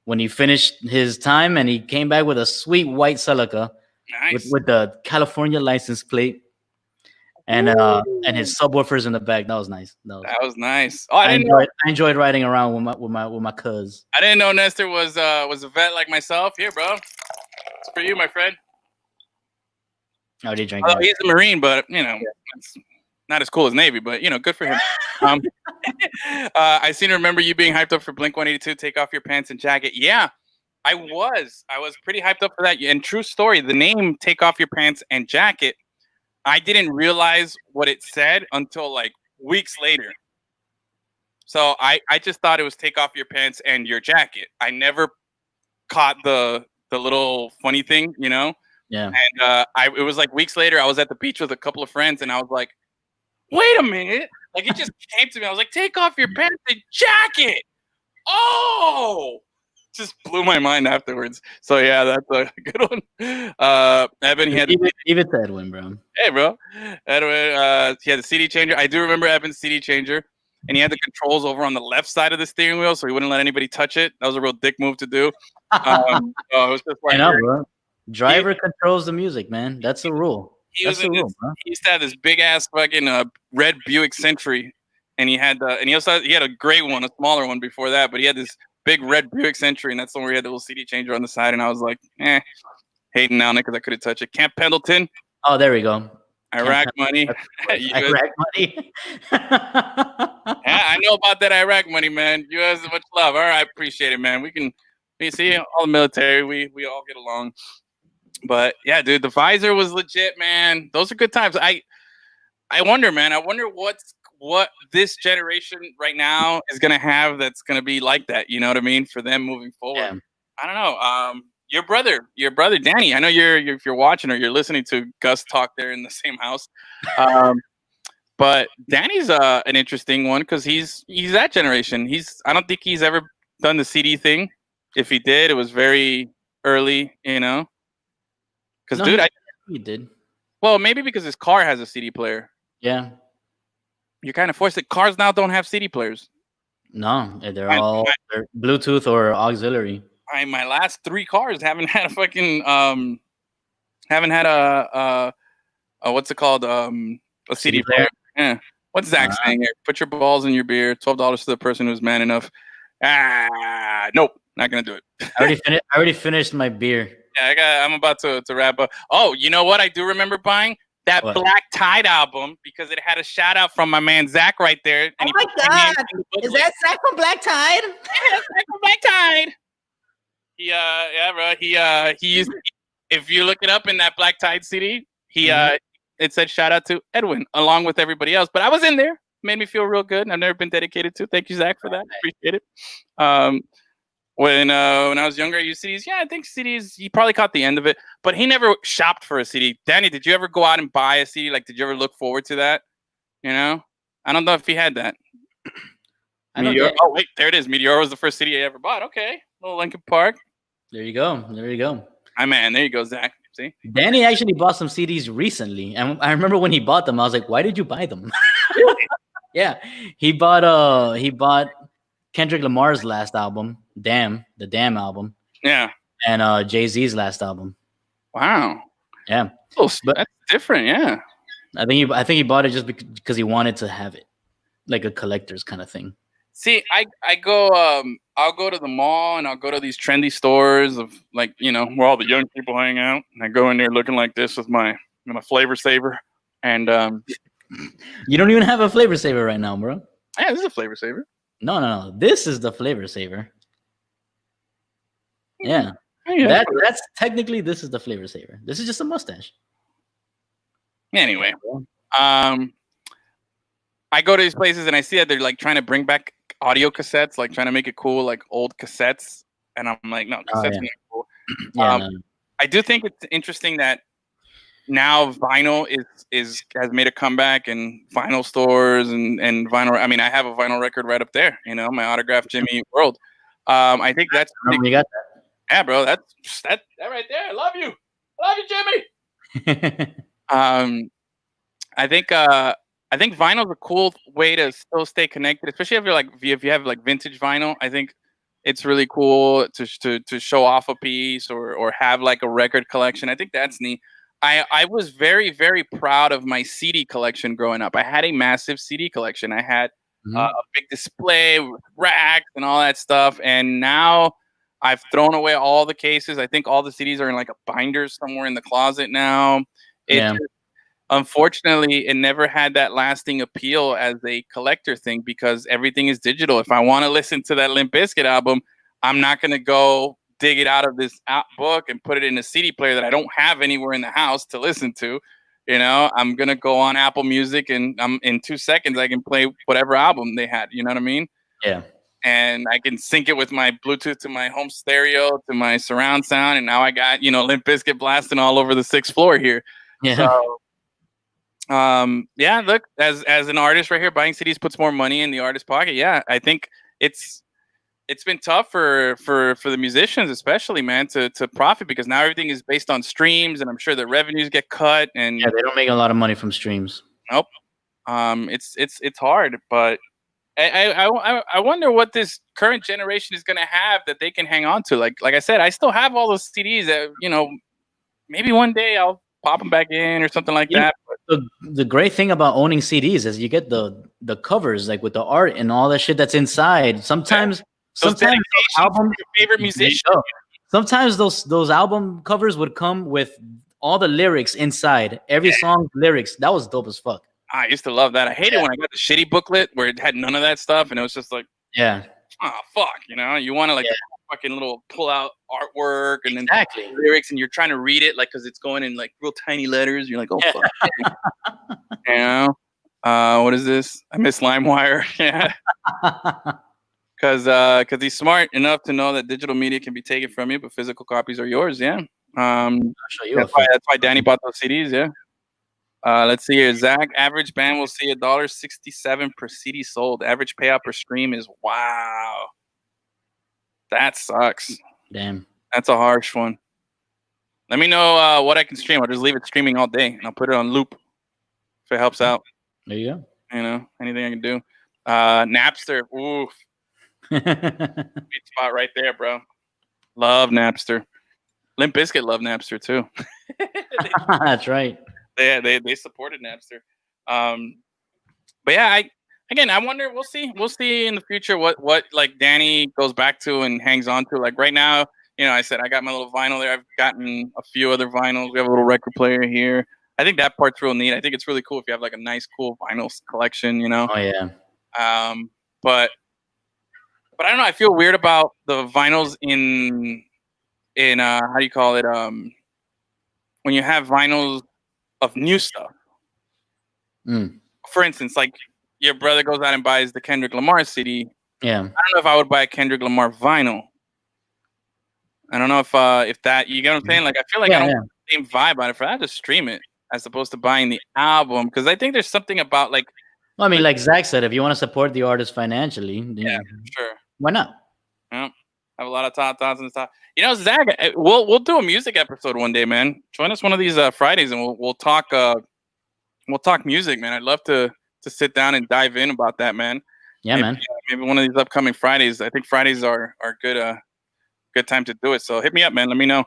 when he finished his time, and he came back with a sweet white Celica, nice, with the California license plate, and his subwoofers in the back. That was nice. That was nice. Oh, I enjoyed riding around with my cuz. I didn't know Nestor was a vet like myself. Here, bro. It's for you, my friend. Oh, did you drink? He's a Marine, but you know, it's not as cool as Navy, but you know, good for him. I seem to remember you being hyped up for Blink-182, Take Off Your Pants and Jacket. Yeah, I was pretty hyped up for that. And true story, the name Take Off Your Pants and Jacket, I didn't realize what it said until like weeks later. So I just thought it was Take Off Your Pants and Your Jacket. I never caught the little funny thing, you know? Yeah. And it was like weeks later, I was at the beach with a couple of friends, and I was like, wait a minute. Like, it just came to me. I was like, take off your pants and jacket. Oh, just blew my mind afterwards. So yeah, that's a good one. Evan, he had Leave it to Edwin, bro. Hey, bro. Edwin, he had the CD changer. I do remember Evan's CD changer, and he had the controls over on the left side of the steering wheel, so he wouldn't let anybody touch it. That was a real dick move to do. So it was just like, bro. Driver controls the music, man. That's the rule. He used to have this big ass fucking red Buick Century, and he had he had a gray one, a smaller one before that, but he had this big red Buick Century, and that's the one where he had the little CD changer on the side, and I was like, hating now because I couldn't touch it. Camp Pendleton. Oh, there we go. Iraq money. Iraq money. Yeah, I know about that Iraq money, man. U.S. much love. All right, appreciate it, man. We see all the military. We all get along. But yeah, dude, the visor was legit, man. Those are good times. I wonder, man. I wonder what this generation right now is gonna have that's gonna be like that. You know what I mean? For them moving forward. Yeah. I don't know. Your brother Danny. I know if you're watching or you're listening to Gus talk there in the same house. But Danny's an interesting one because he's that generation. I don't think he's ever done the CD thing. If he did, it was very early, you know. Because he did. Well, maybe because his car has a CD player. Yeah. You're kind of forced it. Cars now don't have CD players. No, they're all Bluetooth or auxiliary. My last 3 cars haven't had a fucking haven't had a what's it called a CD player. Yeah. What's Zach saying here? Put your balls in your beer. $12 to the person who's man enough. Nope, not gonna do it. I already finished my beer. Yeah, I'm about to wrap up. Oh, you know what? I do remember buying that Black Tide album because it had a shout out from my man Zach right there. And my God, is that Zach from Black Tide? Yeah, Zach from Black Tide. He used. If you look it up in that Black Tide CD, it said shout out to Edwin along with everybody else. But I was in there. Made me feel real good. I've never been dedicated to. Thank you, Zach, for that. Appreciate it. When I was younger, I used CDs. Yeah, I think CDs. He probably caught the end of it, but he never shopped for a CD. Danny, did you ever go out and buy a CD? Like, did you ever look forward to that? You know, I don't know if he had that. Meteor. Oh wait, there it is. Meteor was the first CD I ever bought. Okay, little Linkin Park. There you go. Hi, man. There you go, Zach. See, Danny actually bought some CDs recently, and I remember when he bought them, I was like, "Why did you buy them?" Yeah, he bought Kendrick Lamar's last album, the Damn album. Yeah. And Jay-Z's last album. Wow. Yeah. Oh, but that's different, yeah. I think he bought it just because he wanted to have it. Like a collector's kind of thing. See, I'll go to the mall and I'll go to these trendy stores of like, you know, where all the young people hang out. And I go in there looking like this with my flavor saver. And you don't even have a flavor saver right now, bro. Yeah, this is a flavor saver. No. This is the flavor saver. Yeah. That's technically this is the flavor saver. This is just a mustache. Anyway, I go to these places and I see that they're like trying to bring back audio cassettes, like trying to make it cool, like old cassettes. And I'm like, no, cassettes are not cool. I do think it's interesting that now vinyl has made a comeback in vinyl stores and vinyl. I mean, I have a vinyl record right up there, you know, my autographed Jimmy Eat World. I think that's you got that. Yeah, bro, that right there. I love you, Jimmy. I think vinyl is a cool way to still stay connected, especially if you have like vintage vinyl. I think it's really cool to show off a piece or have like a record collection. I think that's neat. I was very, very proud of my CD collection growing up. I had a massive CD collection. I had a big display with racks and all that stuff. And now I've thrown away all the cases. I think all the CDs are in like a binder somewhere in the closet now. Unfortunately, it never had that lasting appeal as a collector thing because everything is digital. If I want to listen to that Limp Bizkit album, I'm not going to go dig it out of this book and put it in a CD player that I don't have anywhere in the house to listen to. You know, I'm going to go on Apple Music and in 2 seconds, I can play whatever album they had. You know what I mean? Yeah. And I can sync it with my Bluetooth to my home stereo, to my surround sound. And now I got, you know, Limp Bizkit blasting all over the 6th floor here. Yeah. So, look, as an artist right here, buying CDs puts more money in the artist's pocket. Yeah, I think it's it's been tough for the musicians, especially, man, to profit, because now everything is based on streams, and I'm sure the revenues get cut. And yeah, they don't make a lot of money from streams. Nope. It's hard, but I wonder what this current generation is gonna have that they can hang on to. Like I said, I still have all those CDs that, you know, maybe one day I'll pop them back in or something like that. The great thing about owning CDs is you get the covers, like with the art and all that shit that's inside. Sometimes album, your favorite musician. Sometimes those album covers would come with all the lyrics inside, every song's lyrics. That was dope as fuck. I used to love that. I hated when I got the shitty booklet where it had none of that stuff, and it was just like, yeah, oh fuck, you know, you want to fucking little pull out artwork and then exactly. lyrics, and you're trying to read it like because it's going in like real tiny letters. You're like, oh fuck, you know. What is this? I miss LimeWire. Yeah. Because he's smart enough to know that digital media can be taken from you, but physical copies are yours. Yeah. That's why Danny bought those CDs. Yeah. Let's see here. Zach, average band will see $1.67 per CD sold. Average payout per stream is wow. That sucks. Damn. That's a harsh one. Let me know what I can stream. I'll just leave it streaming all day, and I'll put it on loop if it helps out. There you go. You know, anything I can do. Napster. Oof. Sweet spot right there, bro. Love Napster. Limp Bizkit loved Napster too. That's right. They supported Napster. But yeah, I wonder. We'll see in the future what like Danny goes back to and hangs on to. Like right now, you know, I said I got my little vinyl there. I've gotten a few other vinyls. We have a little record player here. I think that part's real neat. I think it's really cool if you have like a nice, cool vinyl collection. You know. Oh yeah. But I don't know. I feel weird about the vinyls in how do you call it? When you have vinyls of new stuff. For instance, like your brother goes out and buys the Kendrick Lamar CD. Yeah. I don't know if I would buy a Kendrick Lamar vinyl. I don't know if that, you get what I'm saying? Like I feel like I don't have the same vibe on it. For that to stream it as opposed to buying the album, because I think there's something about like. Well, I mean, like Zach said, if you want to support the artist financially, sure. Why not? Yeah. Have a lot of thoughts on this stuff. You know, Zach, we'll do a music episode one day, man. Join us one of these Fridays, and we'll talk music, man. I'd love to sit down and dive in about that, man. Yeah, maybe, man. Maybe one of these upcoming Fridays. I think Fridays are good time to do it. So hit me up, man. Let me know.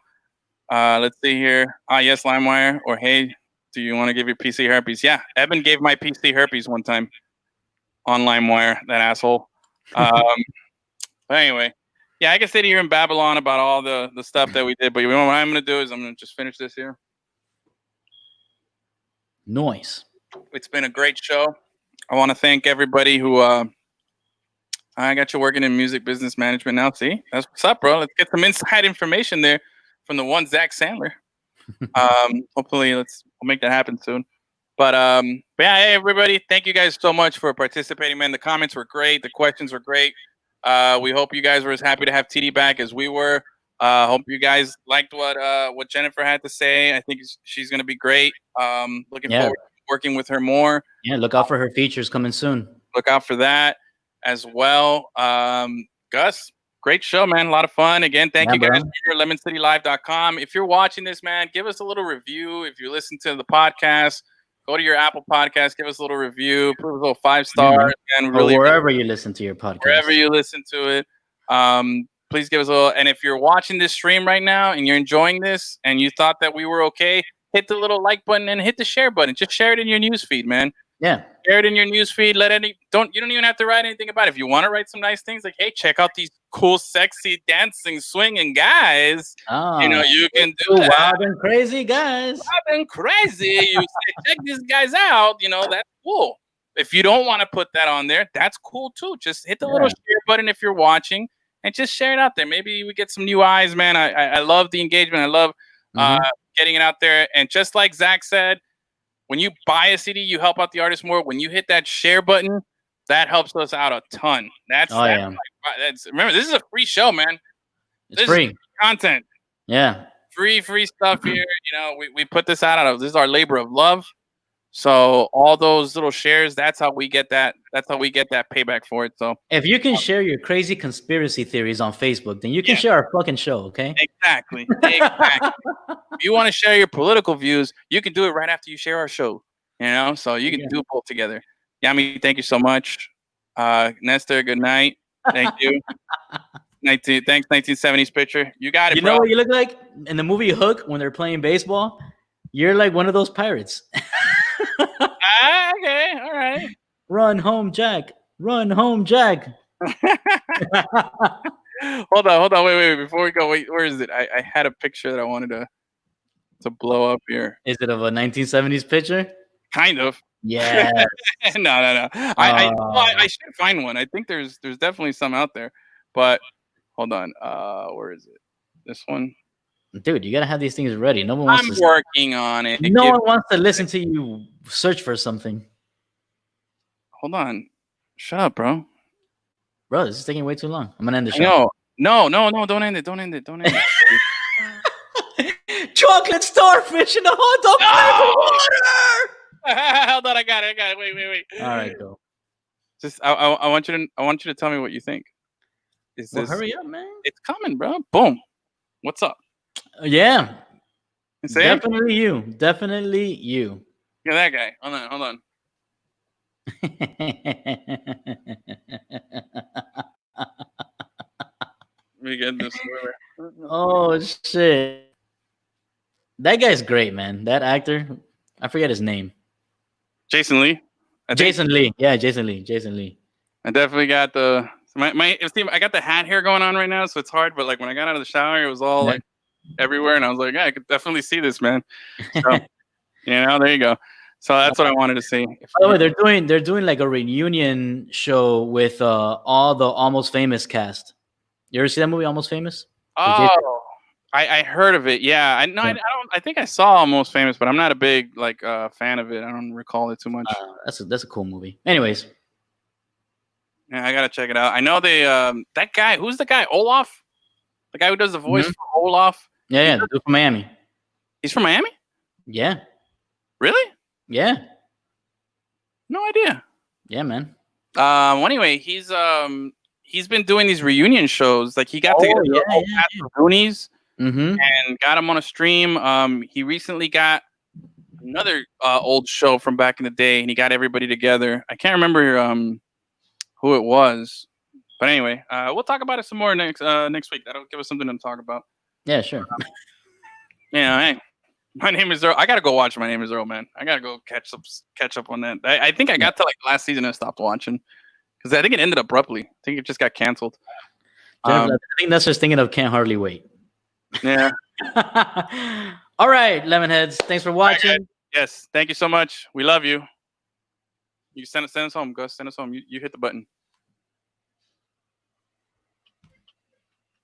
Let's see here. Yes, LimeWire. Or hey, do you want to give your PC herpes? Yeah, Evan gave my PC herpes one time on LimeWire. That asshole. But anyway. Yeah, I can sit here in Babylon about all the stuff that we did, but you know what I'm going to do is I'm going to just finish this here. Nice. It's been a great show. I want to thank everybody who I got you working in music business management now. See, that's what's up, bro. Let's get some inside information there from the one Zach Sandler. Hopefully, we'll make that happen soon. But yeah, hey, everybody, thank you guys so much for participating, man. The comments were great. The questions were great. We hope you guys were as happy to have TD back as we were. Hope you guys liked what Jennifer had to say. I think she's going to be great. Looking forward to working with her more. Yeah, look out for her features coming soon. Look out for that as well. Gus, great show, man. A lot of fun. Again, thank you guys for lemoncitylive.com. If you're watching this, man, give us a little review. If you listen to the podcast, go to your Apple Podcast, give us a little review, put a little 5 stars, and really wherever you listen to your podcast. Wherever you listen to it. Please give us a little. And if you're watching this stream right now and you're enjoying this and you thought that we were okay, hit the little like button and hit the share button. Just share it in your newsfeed, man. Yeah. Share it in your newsfeed. You don't even have to write anything about it. If you want to write some nice things, like, hey, check out these cool, sexy, dancing, swinging guys. You know, you can do that. Wild and crazy guys. Wild and crazy. You say, check these guys out. You know, that's cool. If you don't want to put that on there, that's cool too. Just hit the little share button if you're watching and just share it out there. Maybe we get some new eyes, man. I love the engagement. I love getting it out there. And just like Zach said, when you buy a CD, you help out the artist more. When you hit that share button, that helps us out a ton. Remember, this is a free show, man. It's free content. Yeah. Free stuff here. You know, we put this out of. This is our labor of love. So all those little shares, that's how we get that. That's how we get that payback for it. So if you can share your crazy conspiracy theories on Facebook, then you can share our fucking show, okay? Exactly. If you want to share your political views, you can do it right after you share our show. You know, so you can do both together. Yami, thank you so much. Nestor, good night. Thank you. Thanks, 1970s picture. You got it, You bro. know what you look like in the movie Hook when they're playing baseball? You're like one of those pirates. Okay, all right. Run home, Jack. Run home, Jack. Hold on. Wait. Before we go, wait, where is it? I had a picture that I wanted to blow up here. Is it of a 1970s picture? Kind of. Yeah. No. I should find one. I think there's definitely some out there. But hold on. Where is it? This one? Dude, you gotta have these things ready. No one wants I'm to working on it. No one wants to listen to you search for something. Hold on. Shut up, bro. Bro, this is taking way too long. I'm gonna end the show. No. Don't end it. Don't end it. Chocolate starfish in the hot dog water. Hold on, I got it. Wait. All right, go. Just I want you to tell me what you think. Hurry up, man. It's coming, bro. Boom. What's up? Yeah. Sam? Definitely you. Yeah, that guy. Hold on. Let me get this. Oh shit. That guy's great, man. That actor. I forget his name. Jason Lee. Jason Lee. Yeah, Jason Lee. I definitely got I got the hat hair going on right now, so it's hard. But like when I got out of the shower, it was all like everywhere, and I was like, yeah, I could definitely see this, man. So, there you go. So that's what I wanted to see. By the way, they're doing like a reunion show with all the Almost Famous cast. You ever see that movie, Almost Famous? Oh, I heard of it. Yeah, I don't. I think I saw Almost Famous, but I'm not a big fan of it. I don't recall it too much. That's a cool movie. Anyways, yeah, I gotta check it out. I know they that guy. Who's the guy? Olaf, the guy who does the voice for Olaf. Yeah, the dude from Miami. He's from Miami. Yeah. Really? Yeah. No idea. Yeah, man. Well, anyway, he's been doing these reunion shows. Like he got together with all cast of Goonies and got him on a stream. He recently got another old show from back in the day, and he got everybody together. I can't remember who it was, but anyway, we'll talk about it some more next week. That'll give us something to talk about. Yeah, sure. Hey, My Name is Earl. I gotta go watch My Name is Earl, man. I gotta go catch up on that. I think I got to like last season and stopped watching because I think it ended abruptly. I think it just got canceled. I think that's just thinking of Can't Hardly Wait. Yeah. All right, Lemonheads. Thanks for watching. Yes. Thank you so much. We love you. You send us home, Gus. Send us home. You hit the button.